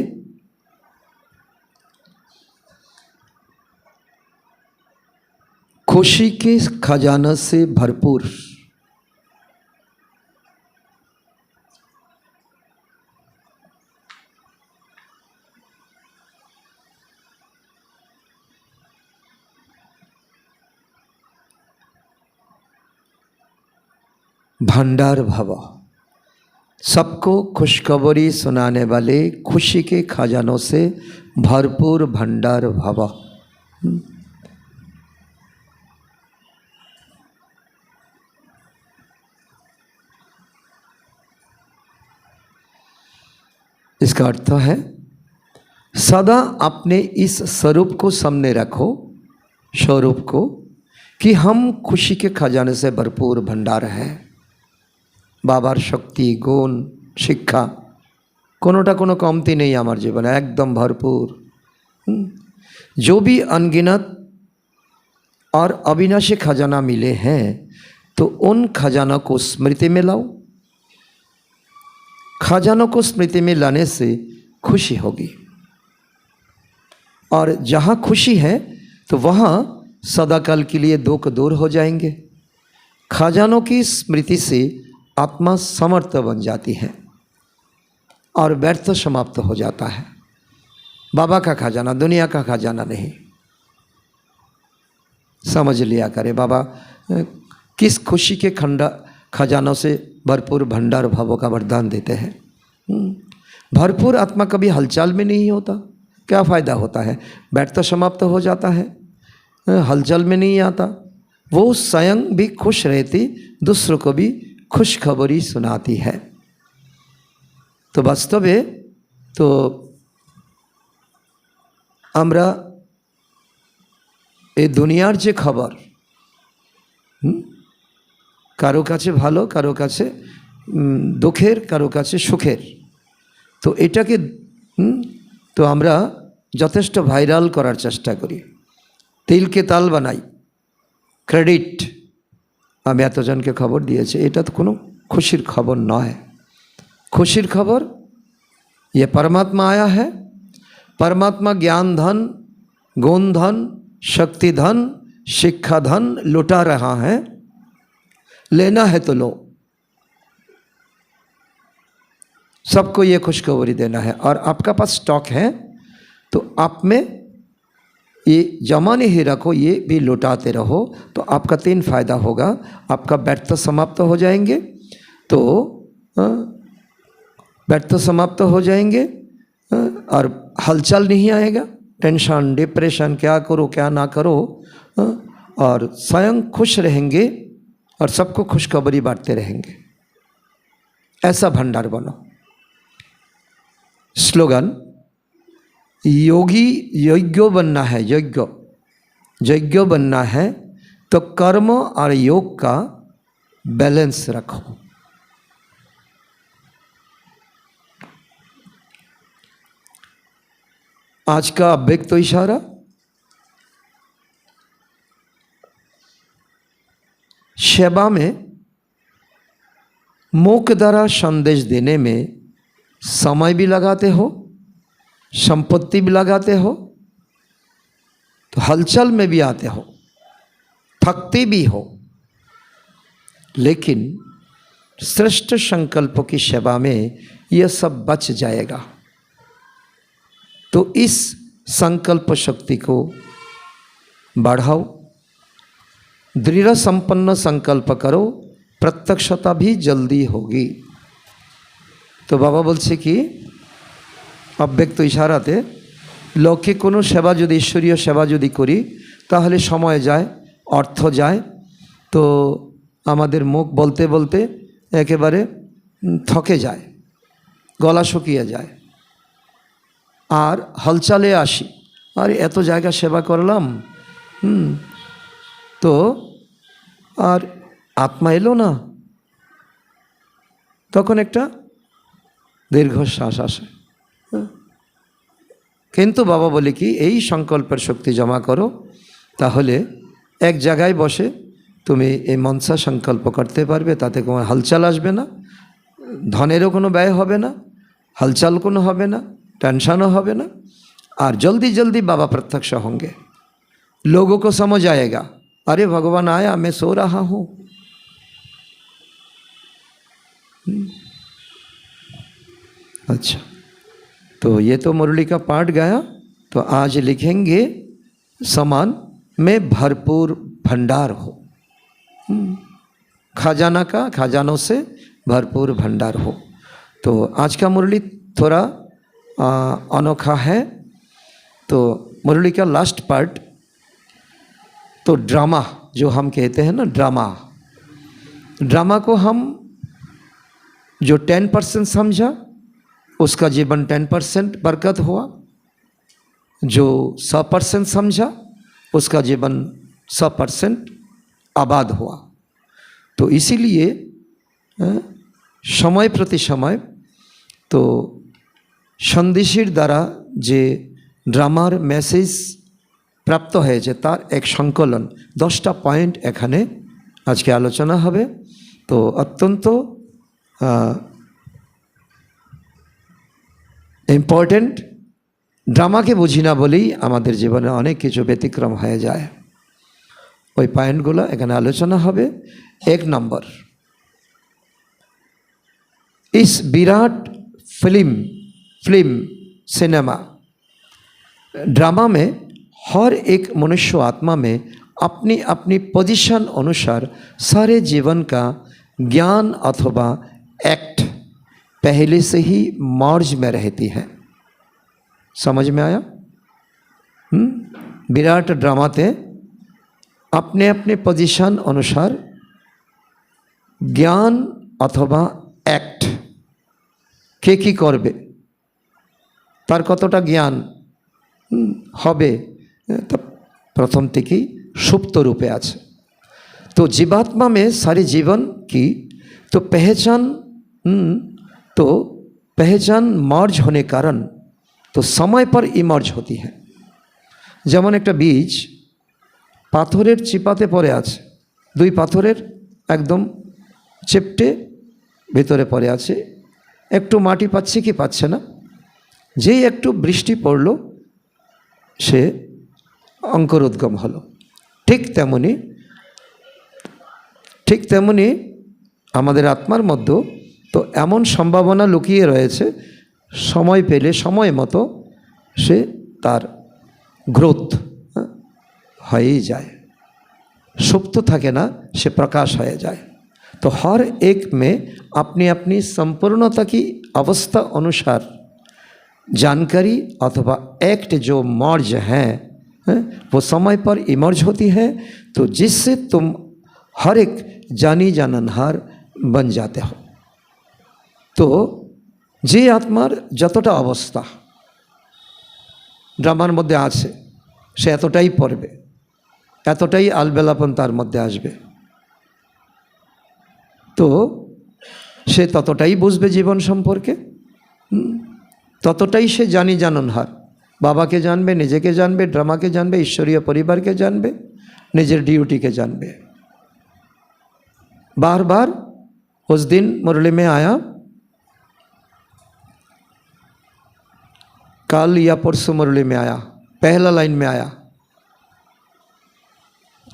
खुशी के खजाना से भरपूर भंडार भव, सबको खुशखबरी सुनाने वाले खुशी के खजानों से भरपूर भंडार भव। इसका अर्थ है सदा अपने इस स्वरूप को सामने रखो, स्वरूप को, कि हम खुशी के खजाने से भरपूर भंडार है। बाबार शक्ति गुण शिक्षा कोनोटा कोनो कमती नहीं हमारे जीवन, एकदम भरपूर। जो भी अनगिनत और अविनाशी खजाना मिले हैं तो उन खजाना को स्मृति में लाओ। खजानों को स्मृति में लाने से खुशी होगी, और जहाँ खुशी है तो वहाँ सदाकाल के लिए दुख दूर हो जाएंगे। खजानों की स्मृति से आत्मा समर्थ बन जाती है और व्यर्थ समाप्त हो जाता है। बाबा का खजाना दुनिया का खजाना नहीं, समझ लिया करे। बाबा किस खुशी के खजानों से भरपूर भंडार भावों का वरदान देते हैं। भरपूर आत्मा कभी हलचल में नहीं होता, क्या फ़ायदा होता है, व्यर्थ समाप्त हो जाता है, हलचल में नहीं आता। वो स्वयं भी खुश रहती, दूसरों को भी खुशखबरी सुनाती है। तो वास्तव में तो আমরা এই দুনিয়ার যে খবর, কারো কাছে ভালো, কারো কাছে দুঃখের, কারো কাছে সুখের, তো এটাকে তো আমরা যথেষ্ট ভাইরাল করার চেষ্টা করি, তিলকে তাল বানাই, ক্রেডিট, আমি এতজনকে খবর দিয়েছি। এটা তো কোনো खुशिर खबर नय। खुशिर खबर ये परमात्मा आया है, परमात्मा ज्ञान धन, गुण धन, शक्ति धन, शिक्षा धन लुटा रहा है, लेना है तो लो। सबको ये खुशखबरी देना है, और आपका पास स्टॉक है तो आप में ये जमा नहीं रखो, ये भी लुटाते रहो, तो आपका 3 फायदा होगा। आपका व्यर्थ समाप्त हो जाएंगे, तो व्यर्थ समाप्त हो जाएंगे, और हलचल नहीं आएगा, टेंशन, डिप्रेशन, क्या करो क्या ना करो, और स्वयं खुश रहेंगे और सबको खुशखबरी बांटते रहेंगे। ऐसा भंडार बनो। स्लोगन, योगी यज्ञ बनना है, यज्ञ बनना है तो कर्म और योग का बैलेंस रखो। आज का अव्यक्त तो इशारा, सेवा में मुख द्वारा संदेश देने में समय भी लगाते हो, संपत्ति भी लगाते हो, तो हलचल में भी आते हो, थकते भी हो, लेकिन श्रेष्ठ संकल्पों की सेवा में यह सब बच जाएगा। तो इस संकल्प शक्ति को बढ़ाओ, दृढ़ संपन्न संकल्प करो, प्रत्यक्षता भी जल्दी होगी। तो बाबा बोलছে কি, अव्यक्त इशाराते लौकिक कोनो सेवा यदि ईश्वरीय सेवा यदि करी ताहले समय जाए, अर्थ जाए, तो आमादेर मुख बोलते बोलते एकेबारे थके जाए, गला शुकिये जाए, और हलचले आसि, और एत जायगा सेवा करलाम, तो और आत्मा एलो ना, तखन एकटा दीर्घश्वास आसे। किन्तु बाबा बोले कि এই संकल्पेर शक्ति जमा करो, ताहले एक जगह बसे तुमी এই मनसा संकल्प करते पारबे, ताते कोनो हलचल आसबे ना, धनेरो कोनो व्यय होबे ना, हलचल कोनो होबे ना, टेंशनও होबे ना, और जल्दी जल्दी बाबा प्रत्यक्ष होंगे। लोगों को समझ आएगा, अरे भगवान आया, मैं सो रहा हूँ। अच्छा, तो ये तो मुरली का पाठ गाया, तो आज लिखेंगे समान में भरपूर भंडार हो, खजाना का, खजानों से भरपूर भंडार हो। तो आज का मुरली थोड़ा अनोखा है। तो मुरली का लास्ट पार्ट, तो ड्रामा जो हम कहते हैं ना, ड्रामा को हम जो 10% समझा उसका जीवन 10% बरकत हुआ, जो 100% समझा उसका जीवन 100% आबाद हुआ। तो इसीलिए समय प्रति समय तो सन्देशेर द्वारा जे ड्रामार मेसेज प्राप्त হয়েছে তার एक संकलन 10টা पॉइंट এখানে আজকে আলোচনা হবে। তো অত্যন্ত इम्पोर्टेंट, ड्रामा के बुझी ना बोलेई आमादेर जीवने अनेक किछु व्यतिक्रम हये जाए। ओई पॉइंटगुलो एखाने आलोचना होबे। 1 नम्बर, इस विराट फिल्म सिनेमा ड्रामा में हर एक मनुष्य आत्मा में अपनी अपनी पोजीशन अनुसार सारे जीवन का ज्ञान अथवा एक्ट पहले से ही मर्ज में रहती है। समझ में आया? विराट ड्रामाते अपने अपने पोजीशन अनुसार ज्ञान अथवा एक्ट के की करबे, तार कतटा ज्ञान, হবে, তা प्रथम থেকেই सुप्त रूपे আছে। तो जीवात्मा में सारी जीवन की तो पहचान मर्ज होने कारण तो समय पर इमर्ज होती है। যেমন একটা বীজ পাথরের চিপাতে পড়ে আছে, দুই পাথরের একদম চেপটে ভেতরে পড়ে আছে, একটু মাটি পাচ্ছে কি পাচ্ছে না, যেই একটু বৃষ্টি পড়ল সে অঙ্কুরোদ্গম হলো। ঠিক তেমনি আমাদের আত্মার মধ্যে তো এমন সম্ভাবনা লুকিয়ে রয়েছে, সময় পেলে সময় মতো সে তার গ্রোথ হয়েই যায়, सुप्त থাকে না, সে प्रकाश হয়ে যায়। तो हर एक में अपनी अपनी संपूर्णता की अवस्था अनुसार जानकारी अथवा एक्ट जो मर्ज है वो समय पर इमर्ज होती है, तो जिससे तुम हर एक जानी जाननहार बन जाते हो। तो जे आत्मार যতটা अवस्था ड्रामार मध्य आछे से एतटाई पड़बे, एतटाई आलबेलापन तार मध्य आसबे, तो से ततटाई बुझबे जीवन सम्पर्के, ततटाई से जानी जाननहार, बाबा के जानबे, निजे के जानबे, ड्रामा के जानबे, ईश्वरीय परिवार के जानबे, निजेर ड्यूटी के जानबे। बार बार उस दिन मुरली में आया, कल या परसों मुरली में आया, पहला लाइन में आया,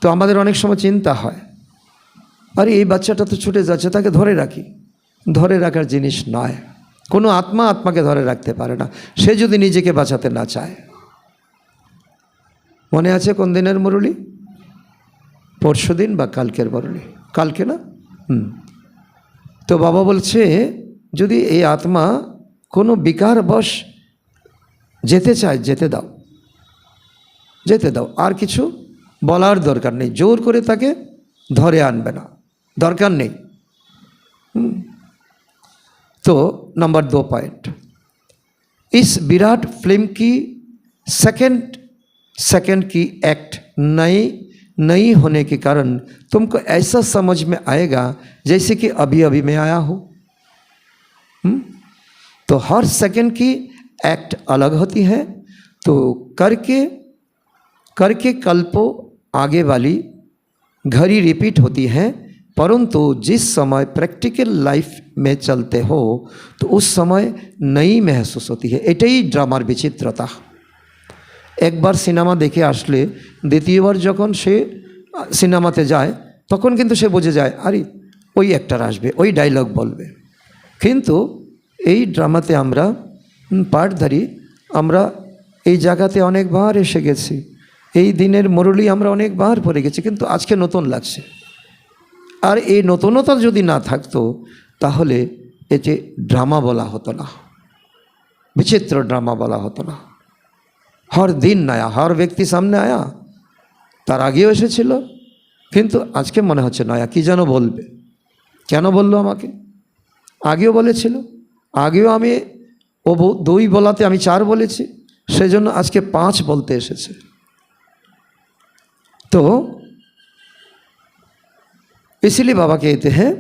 तो आमादेर अनेक समय चिंता है, अरे ये बाच्चाटा तो छूटे जाच्छे, ताके धरे राखी, धरे राखार जिनिस नय। कोनो आत्मा आत्माके धरे राखते पारे ना, से यदि निजेके बाँचाते ना चाय। मने आछे कोन दिनेर मुरली? परशु दिन बा कालकेर मुरली, कालके ना? तो बाबा बोलछे यदि ये आत्मा कोनो विकारबश जेते चाय जेते दाओ, जेते दाओ, आर किछु बलार दरकार नहीं, जोर करे ताके धरे आनबे ना, दरकार नहीं। तो नंबर 2 पॉइंट, इस विराट फिल्म की सेकंड की एक्ट नई होने के कारण तुमको ऐसा समझ में आएगा जैसे कि अभी अभी मैं आया हूँ। तो हर सेकंड की एक्ट अलग होती है, तो करके कल्पों आगे वाली घड़ी रिपीट होती है, परंतु जिस समय प्रैक्टिकल लाइफ में चलते हो तो उस समय नई महसूस होती है। एटाई ड्रामार विचित्रता। एक बार सिनेमा देखे आसले द्वितीय बार जखन से सिनेमाते जाए तखन किन्तु से बुझे जाए अरे ओई एक्टर आसबे, ओई डायलग बोलबे। किन्तु এই ড্রামাতে আমরা পাঠধারী, আমরা এই জায়গাতে অনেকবার এসে গেছি, এই দিনের মুরলি আমরা অনেকবার পড়ে গেছি, কিন্তু আজকে নতুন লাগছে। আর এই নতুনতা যদি না থাকতো তাহলে এটি ড্রামা বলা হতো না, বিচিত্র ড্রামা বলা হতো না। हर दिन नया, हर व्यक्ति सामने आया, तार আগেও এসেছিল, কিন্তু আজকে মনে হচ্ছে নয়া, কি যেন বলবে, কেন বললো আমাকে, আগেও বলেছিল, আগেও আমি ও 2 বলাতে আমি 4 বলেছি, সেজন্য আজকে 5 বলতে এসেছে। तो इसलिए बाबा कहते हैं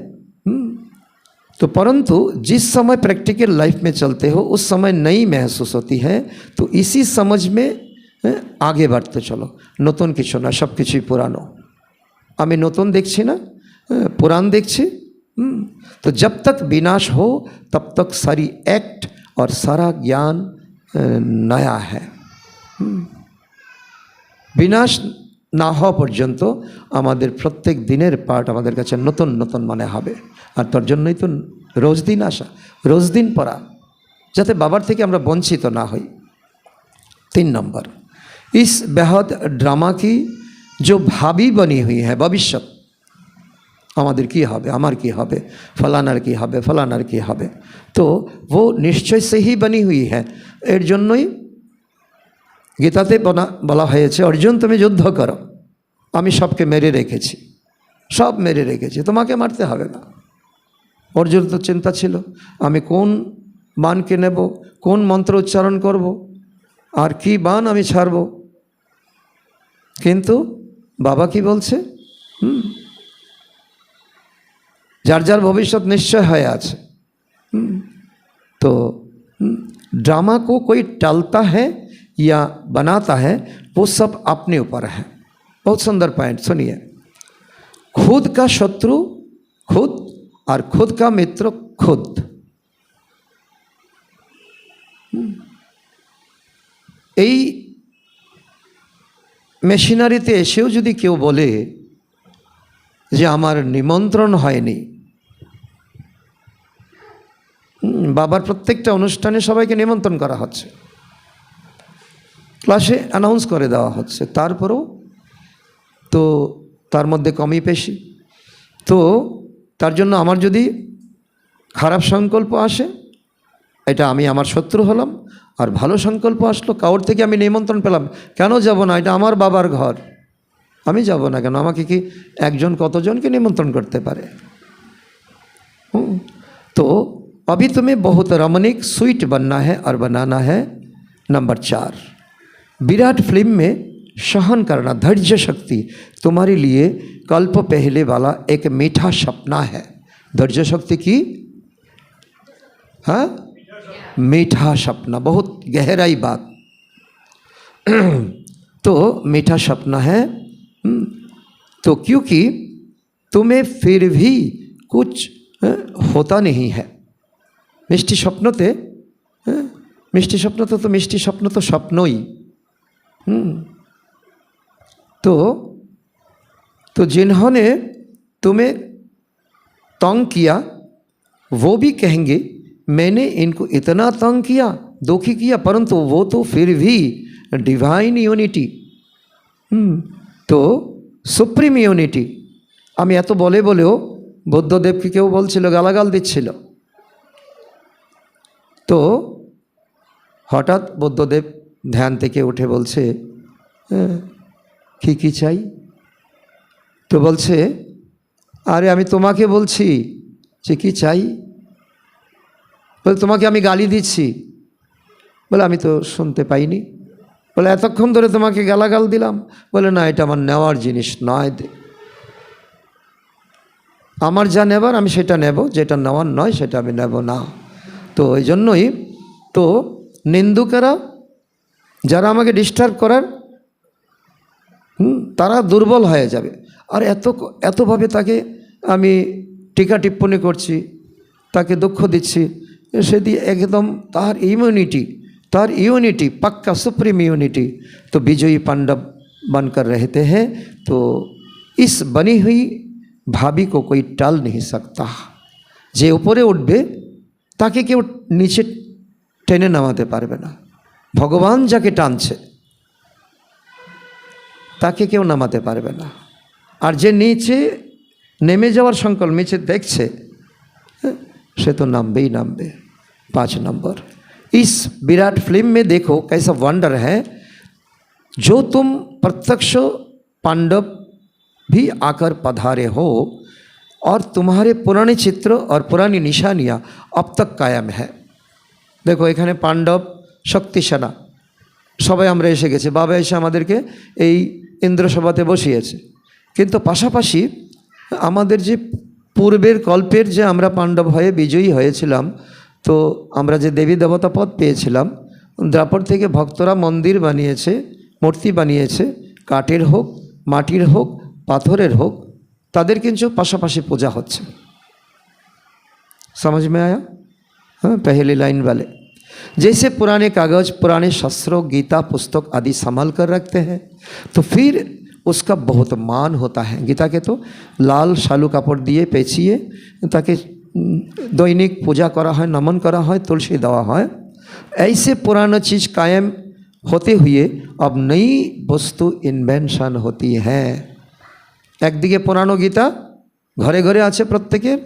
तो परंतु जिस समय प्रैक्टिकल लाइफ में चलते हो उस समय नई महसूस होती है, तो इसी समझ में आगे बढ़ते चलो। नतून किछु ना, सब किछुई पुरानो। आमी नतून देखছি ना, पुरान देखছি। तो जब तक विनाश हो तब तक सारी एक्ट और सारा ज्ञान नया है। विनाश ना हওয়া পর্যন্ত আমাদের প্রত্যেক দিনের পাঠ আমাদের কাছে নতুন নতুন মনে হবে। আর তার জন্যই তো রোজ দিন আসা, রোজ দিন পড়া, যাতে বাবার থেকে আমরা বঞ্চিত না হই। 3 नंबर, इस बेहद ड्रामा की जो भावी बनी हुई है, भविष्यत আমাদের কি হবে, আমার কি হবে, ফলানার কি হবে, ফলানার কি হবে, তো वो निश्चय से ही बनी हुई है। এর জন্যই গীতাতে বলা হয়েছে অর্জুন তুমি যুদ্ধ করো, আমি সবকে মেরে রেখেছি, সব মেরে রেখেছি, তোমাকে মারতে হবে না। অর্জুন তো চিন্তা ছিল আমি কোন বাণকে নেব, কোন মন্ত্র উচ্চারণ করব, আর কি বান আমি ছাড়ব। কিন্তু বাবা কি বলছে, যার যার ভবিষ্যৎ निश्चय হয়ে আছে। तो ड्रामा को कोई टालता है या बनाता है, वो सब अपने ऊपर है। बहुत सुंदर पॉइंट सुनिए। खुद का शत्रु खुद और खुद का मित्र खुद। এই মেশিনারিতে এসেও যদি কেউ বলে যে আমার নিমন্ত্রণ হয়নি, বাবার প্রত্যেকটা অনুষ্ঠানে সবাইকে নিমন্ত্রণ করা হচ্ছে, ক্লাসে অ্যানাউন্স করে দেওয়া হচ্ছে, তারপরেও তো তার মধ্যে কমই বেশি। তো তার জন্য আমার যদি খারাপ সংকল্প আসে, এটা আমি আমার শত্রু হলাম। আর ভালো সংকল্প আসলো, কাউর থেকে আমি নিমন্ত্রণ পেলাম, কেন যাব না, এটা আমার বাবার ঘর, আমি যাব না কেন? আমাকে কি একজন কতজনকে নিমন্ত্রণ করতে পারে? तो अभी तुम्हें बहुत रमणीक स्वीट बनना है और बनाना है। नंबर 4, विराट फिल्म में सहन करना, धैर्य शक्ति तुम्हारे लिए कल्प पहले वाला एक मीठा सपना है। धैर्य शक्ति की, हाँ, मीठा सपना, बहुत गहराई बात। तो मीठा सपना है। तो क्योंकि तुम्हें फिर भी कुछ होता नहीं है। मिष्टि स्वप्नते, मिष्टि स्वप्न तो मिष्टि स्वप्न तो स्वप्नों ही। तो जिन्होंने तुम्हें तंग किया वो भी कहेंगे मैंने इनको इतना तंग किया, दुखी किया, परंतु वो तो फिर भी डिवाइन यूनिटी, तो सुप्रीम यूनिटी। আমি এত বলে বলেও বুদ্ধদেবকে কেউ বলছিল, গালাগাল দিচ্ছিল। তো হঠাৎ বুদ্ধদেব ধ্যান থেকে উঠে বলছে, কি চাই? তো বলছে, আরে আমি তোমাকে বলছি যে কি চাই। বলে তোমাকে আমি গালি দিচ্ছি। বলে আমি তো শুনতে পাইনি। বলে এতক্ষণ ধরে তোমাকে গালাগাল দিলাম। বলে না, এটা আমার নেওয়ার জিনিস নয়, আমার যা নেবার আমি সেটা নেব, যেটা নেওয়ার নয় সেটা আমি নেব না। তো এই জন্যই তো নিন্দুকেরা, যারা আমাকে ডিস্টার্ব করার, তারা দুর্বল হয়ে যাবে। আর এতভাবে তাকে আমি টিকা টিপ্পণী করছি, তাকে দুঃখ দিচ্ছি, সে দিয়ে একদম তার यूनिटी पक्का सुप्रीम यूनिटी। तो विजयी पांडव बनकर रहते हैं। तो इस बनी हुई भाभी को कोई टाल नहीं सकता। जे ऊपरे उठबे ताके केउ नीचे टेने नामाते पारबे ना। भगवान जाके टानছে ताके केउ नामाते पारबे ना। और जे नीचे नेमे जाওয়ার संकल्प नीचे देखছে से तो नामबेई नामबे। 5 नंबर, इस विराट फिल्म में देखो कैसा वंडर है, जो तुम प्रत्यक्ष पांडव भी आकर पधारे हो और तुम्हारे पुराने चित्र और पुरानी निशानियाँ अब तक कायम है। देखो এখানে पांडव शक्ति सेना সবাই আমরা এসে গেছি, বাবা এসে আমাদেরকে এই ইন্দ্রসভাতে বসিয়েছে। কিন্তু পাশাপাশি আমাদের যে পূর্বের কল্পের যে আমরা পাণ্ডব হয়ে বিজয়ী হয়েছিলাম, তো আমরা যে দেবী দেবতা পদ পেয়েছিলাম, দ্রাপর থেকে ভক্তরা মন্দির বানিয়েছে, মূর্তি বানিয়েছে, কাঠের হোক, মাটির হোক, পাথরের হোক, তাদের কিন্তু পাশাপাশি পূজা হচ্ছে। समझ में आया? हाँ, पहली लाइन वाले जैसे पुराने कागज, पुराने शास्त्रों, गीता पुस्तक आदि संभाल कर रखते हैं, तो फिर उसका बहुत मान होता है। गीता के तो लाल शालू कापड़ दिए पेचिए ताकि दैनिक पूजा करा है, नमन करा है, तुलसी देवा है। ऐसे पुराना चीज़ कायम होते हुए अब नई वस्तु इन्वेंशन होती है। एक दिके पुरानो गीता घरे घरे आछे प्रत्येकेर,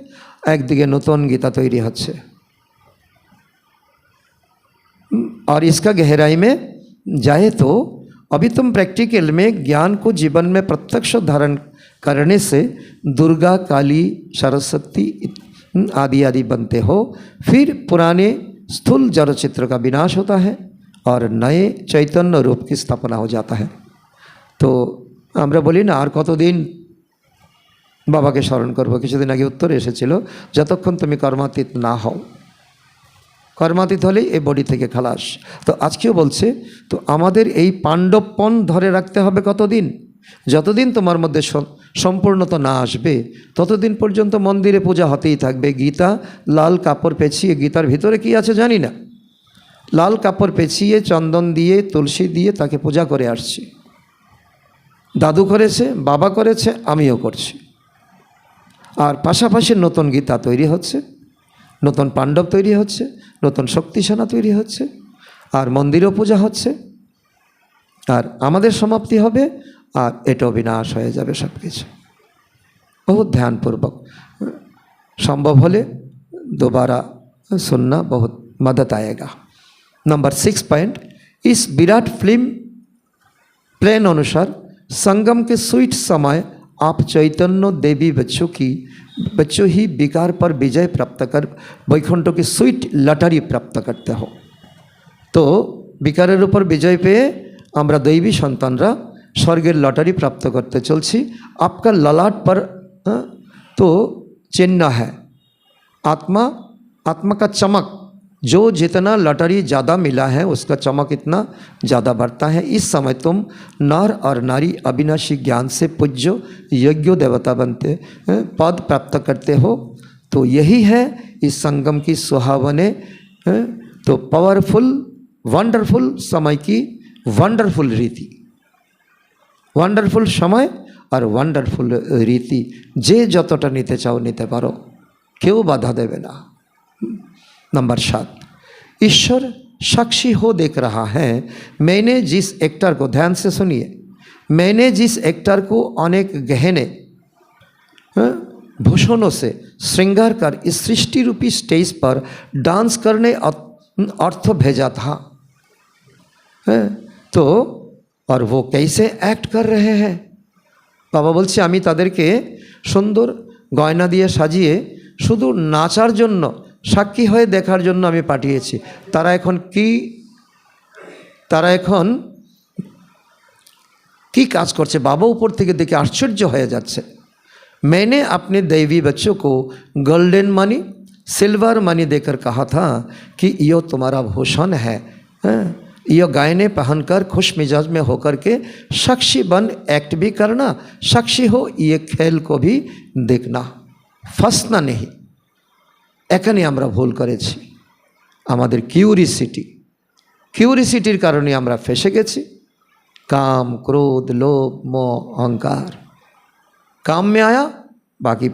एक दिके नतून गीता तैरी होच्छे। और इसका गहराई में जाए तो अभी तुम प्रैक्टिकल में ज्ञान को जीवन में प्रत्यक्ष धारण करने से दुर्गा, काली, सरस्वती आदि आदि बनते हो। फिर पुराने स्थूल जड़ चित्र का विनाश होता है और नए चैतन्य रूप की स्थापना हो जाता है। तो আমরা বলি না আর কতদিন বাবাকে স্মরণ করব, কিছুদিন আগে উত্তর এসেছিল যতক্ষণ তুমি কর্মাতীত না হও, কর্মাতীত হলেই এই বডি থেকে খালাস। তো আজকেও বলছে তো আমাদের এই পাণ্ডবপণ ধরে রাখতে হবে কতদিন, যতদিন তোমার মধ্যে সম্পূর্ণতা না আসবে ততদিন পর্যন্ত মন্দিরে পূজা হতেই থাকবে। গীতা লাল কাপড় পেঁচিয়ে, গীতার ভিতরে কি আছে জানি না, লাল কাপড় পেঁচিয়ে চন্দন দিয়ে তুলসী দিয়ে তাকে পূজা করে আসছি। দাদু করেছে, বাবা করেছে, আমিও করছি। আর পাশাপাশি নতুন গীতা তৈরি হচ্ছে, নতুন পাণ্ডব তৈরি হচ্ছে, নতুন শক্তিসেনা তৈরি হচ্ছে, আর মন্দিরও পূজা হচ্ছে, আর আমাদের সমাপ্তি হবে, আর এটাও বিনাশ হয়ে যাবে সব কিছু। बहुत ध्यानपूर्वक संभव होले दोबारा सुनना, बहुत मदद आएगा। नंबर 6 पॉइंट, इस विराट फिल्म प्लान अनुसार संगम के स्वीट समय आप चैतन्य देवी बच्चों ही विकार पर विजय प्राप्त कर वैकुंठ की स्वीट लटारी प्राप्त करते हो। तो विकारेर ऊपर विजय पे আমরা दैवी সন্তানরা स्वर्गेर लटारी प्राप्त करते चलছি। आपका ललाट पर तो चिन्ह है आत्मा, आत्मा का चमक, जो जितना लटारी ज़्यादा मिला है उसका चमक इतना ज़्यादा बढ़ता है। इस समय तुम नर और नारी अविनाशी ज्ञान से पूज्य यज्ञ देवता बनते पद प्राप्त करते हो। तो यही है इस संगम की सुहावने तो पावरफुल वंडरफुल समय की वंडरफुल रीति, वंडरफुल समय और वंडरफुल रीति। जे যতটা নিতে চাও নিতে পারো, কেউ বাধা দেবে না। नंबर 7, ईश्वर साक्षी हो देख रहा है। मैंने जिस एक्टर को, ध्यान से सुनिए, मैंने जिस एक्टर को अनेक गहने भूषणों से श्रृंगार कर इस सृष्टि रूपी स्टेज पर डांस करने अर्थ भेजा था, तो और वो कैसे एक्ट कर रहे हैं। बाबा বলছে আমি তাদেরকে সুন্দর গয়না দিয়ে সাজিয়ে শুধু নাচার জন্য, সাক্ষী হয়ে দেখার জন্য আমি পাঠিয়েছি। তারা এখন কি কাজ করছে বাবা উপর থেকে দেখে আশ্চর্য হয়ে যাচ্ছে। मैंने अपने दैवी बच्चों को गोल्डन मनी, सिल्वर मनी देकर कहा था कि यो तुम्हारा भूषण है, ये गहने पहनकर खुश मिजाज में होकर के साक्षी बन एक्ट भी करना, साक्षी हो ये खेल को भी देखना, फंसना नहीं। এখানে আমরা ভুল করেছি, আমাদের কিউরিসিটির কারণে আমরা ফেসে গেছি। काम क्रोध लोभ मोह अहंकार, काम में आया बाकी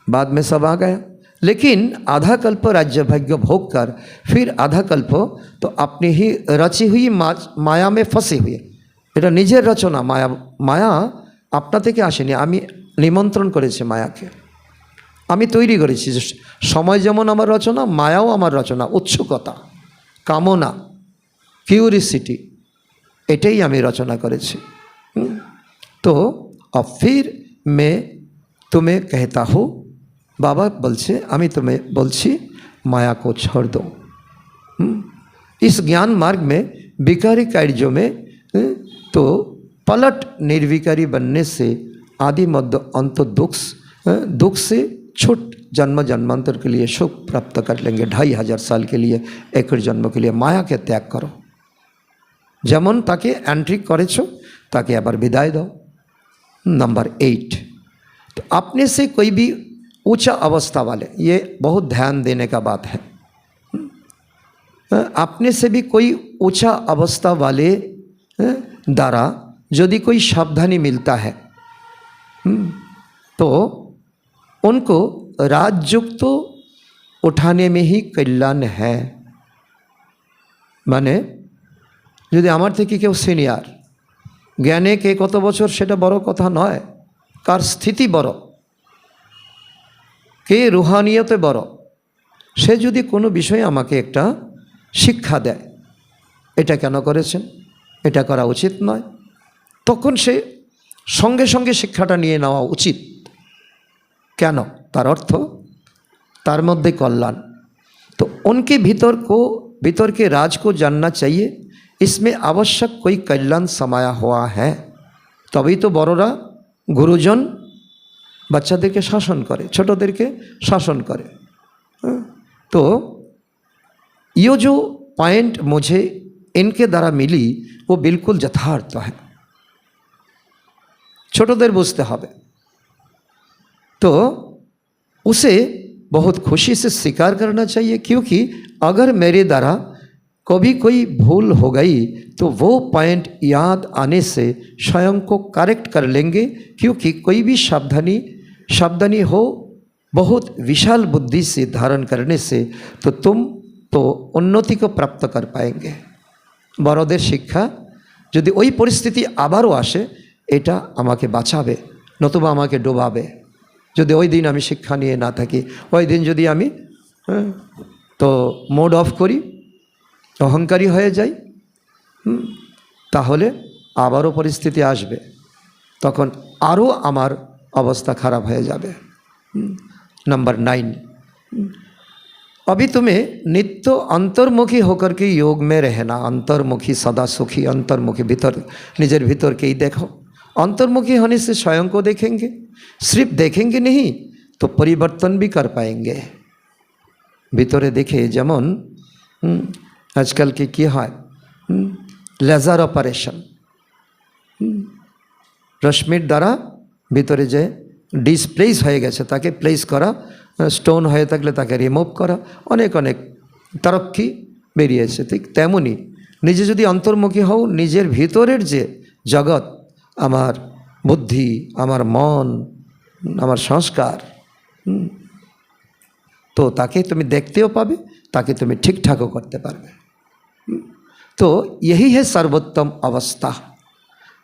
बाद में सब आ गया। लेकिन आधा कल्प राज्य भाग्य भोग कर फिर आधा कल्प तो अपनी ही रची हुई माया में फंसे हुए। এটা নিজের রচনা, মায়া আপনা থেকে আসেনি, আমি নিমন্ত্রণ করেছি মায়াকে, আমি তৈরি করেছি। সময় যেমন আমার রচনা, মায়াও আমার রচনা। উৎসুকতা, কামনা, কিউরিসিটি, এটাই আমি রচনা করেছি। তো अब फिर मैं तुम्हें कहता हूँ, बाबा बोलছে আমি तुम्हें बोलছি माया को छोड़ दो। इस ज्ञान मार्ग में विकारी कार्यों में तो पलट निर्विकारी बनने से आदि मध्य अंत दुख से छूट जन्म जन्मांतर के लिए सुख प्राप्त कर लेंगे। 2500 साल के लिए, एक जन्म के लिए माया के त्याग करो। যেমন তাকে এন্ট্রি করেছো তাকে আবার বিদায় দাও। नंबर 8, तो अपने से कोई भी ऊंचा अवस्था वाले, ये बहुत ध्यान देने का बात है, अपने से भी कोई ऊंचा अवस्था वाले द्वारा यदि कोई सावधानी मिलता है तो उनको राजयुक्त उठाने में ही कल्याण है। माने যদি আমার থেকে কেউ সিনিয়র, জ্ঞানে কে কত বছর সেটা বড় কথা নয়, কার স্থিতি বড়, কে রুহানিয়তে বড়, সে যদি কোনো বিষয়ে আমাকে একটা শিক্ষা দেয়, এটা কেন করেছেন, এটা করা উচিত নয়, তখন সে সঙ্গে সঙ্গে শিক্ষাটা নিয়ে নেওয়া উচিত। কেন? তার অর্থ তার মধ্যে কল্যাণ। तो उनके भीतर के राज को जानना चाहिए, इसमें आवश्यक कोई कल्याण समाया हुआ है, तभी तो बड़ोरा गुरुजन বাচ্চাদেরকে শাসন করে, ছোটদেরকে শাসন করে। तो ये जो पॉइंट मुझे इनके द्वारा मिली वो बिल्कुल यथार्थ है, छोटोदेर बुझते হবে। तो उसे बहुत खुशी से स्वीकार करना चाहिए, क्योंकि अगर मेरे द्वारा कभी कोई भूल हो गई तो वो पॉइंट याद आने से स्वयं को करेक्ट कर लेंगे, क्योंकि कोई भी सावधानी हो बहुत विशाल बुद्धि से धारण करने से तो तुम तो उन्नति को प्राप्त कर पाएंगे। बड़ोदेर शिक्षा यदि ওই পরিস্থিতি আবারও আসে এটা আমাকে বাঁচাবে, নতুবা আমাকে ডোবাবে। যদি ওই দিন আমি শিক্ষা নিয়ে না থাকি, ওই দিন যদি আমি তো মোড অফ করি, অহংকারী হয়ে যাই, তাহলে আবারও পরিস্থিতি আসবে, তখন আরও আমার अवस्था खराब हो जाए। नंबर 9, अभी तुम्हें नित्य अंतर्मुखी होकर के योग में रहना। अंतर्मुखी सदा सुखी, अंतर्मुखी भीतर निजर भीतर के ही देखो। अंतर्मुखी होने से स्वयं को देखेंगे, सिर्फ देखेंगे नहीं तो परिवर्तन भी कर पाएंगे। भीतरे देखे जेमन आजकल की है लेजार ऑपरेशन, रश्मिर द्वारा ভিতরে যে ডিসপ্লেস হয়ে গেছে তাকে প্লেস করা, স্টোন হয়ে থাকলে তাকে রিমুভ করা, অনেক অনেক তারক্কি বেরিয়েছে। ঠিক তেমনি নিজে যদি অন্তর্মুখী হও, নিজের ভিতরের যে জগৎ, আমার বুদ্ধি, আমার মন, আমার সংস্কার, তো তাকে তুমি দেখতেও পাবে, তাকে তুমি ঠিকঠাকও করতে পারবে। तो यही है सर्वोत्तम अवस्था।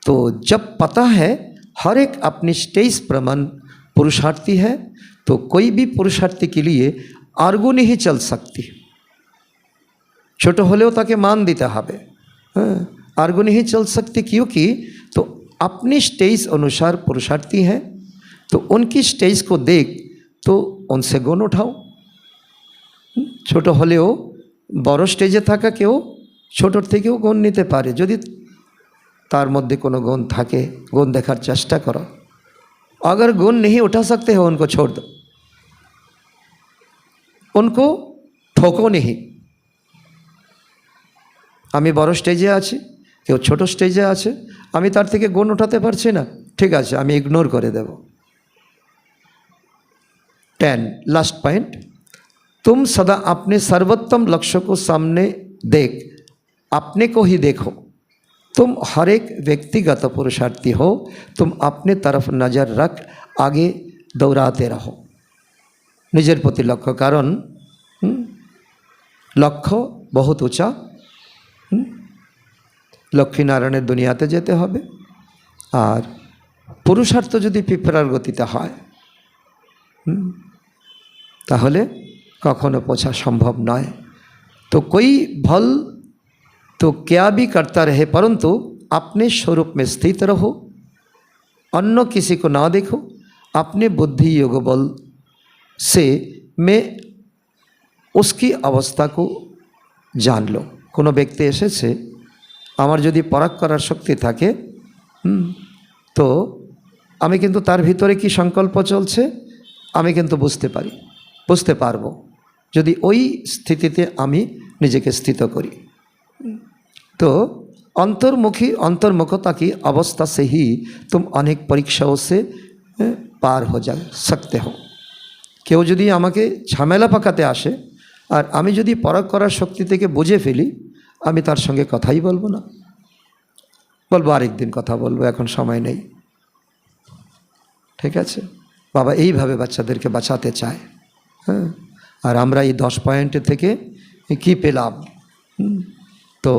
तो जब पता है हर एक अपनी स्टेज प्रमाण पुरुषार्थी है, तो कोई भी पुरुषार्थी के लिए आर्गू नहीं चल सकती। छोटो होलेও ताके मान दीते হবে, आर्गू नहीं चल सकती, क्योंकि तो अपनी स्टेज अनुसार पुरुषार्थी है, तो उनकी स्टेज को देख तो उनसे गुण उठाओ। छोटो होलेও বড় স্টেজে থাকা কেউ ছোটর থেকেও গুণ নিতে পারে, যদি तार मध्य कोनो गुण थाके गुण देखार चेष्टा करो। अगर गुण नहीं उठा सकते हो उनको छोड़ दो, उनको ठोको नहीं। आमी बड़ो स्टेजे आछि, केउ छोटो स्टेजे आछे, आमी तार थेके गुण उठाते पारछि ना, ठीक आछे आमी इगनोर करे देब। 10 लास्ट पॉइंट, तुम सदा अपने सर्वोत्तम लक्ष्य को सामने देख, अपने को ही देखो। तुम हर एक व्यक्तिगत पुरुषार्थी हो, तुम अपने तरफ नज़र रख आगे दौड़ाते रहो, निजेर प्रति लक्ष्य, कारण लक्ष्य बहुत ऊँचा। लक्ष्मीनारायणेर दुनियाते जेते होबे, और पुरुषार्थ यदि पिपरार गतिते हय ताहले कखनो पौঁছা सम्भव नय। तो कोई भल तो क्या भी करता रहे, परंतु अपने स्वरूप में स्थित रहो, अन्य किसी को ना देखो, अपने बुद्धि योग बल से में उसकी अवस्था को जान लो। कोनो व्यक्ति एसेছে, আমার যদি পরাগ করার শক্তি থাকে, তো আমি কিন্তু তার ভিতরে কি সংকল্প চলছে আমি কিন্তু বুঝতে পারবো, যদি ওই স্থিতিতে আমি নিজেকে স্থিত করি। तो अंतर्मुखता की अवस्था से ही तुम अनेक परीक्षाओं से पार हो जा सकते हो। केउ यदि आमाके झमेला पाकाते आसे और आमी यदि पराग करार शक्ति थेके बुझे फेली, आमी तार संगे कथाई बोलबो ना, बोलबो आरेक दिन कथा बोलबो, एखन समय नेই। ठीक आछे, बाबा এইভাবে বাচ্চাদেরকে বাঁচাতে চায়। হ্যাঁ, আর আমরা এই 10 পয়েন্ট থেকে কি পেলাম? तो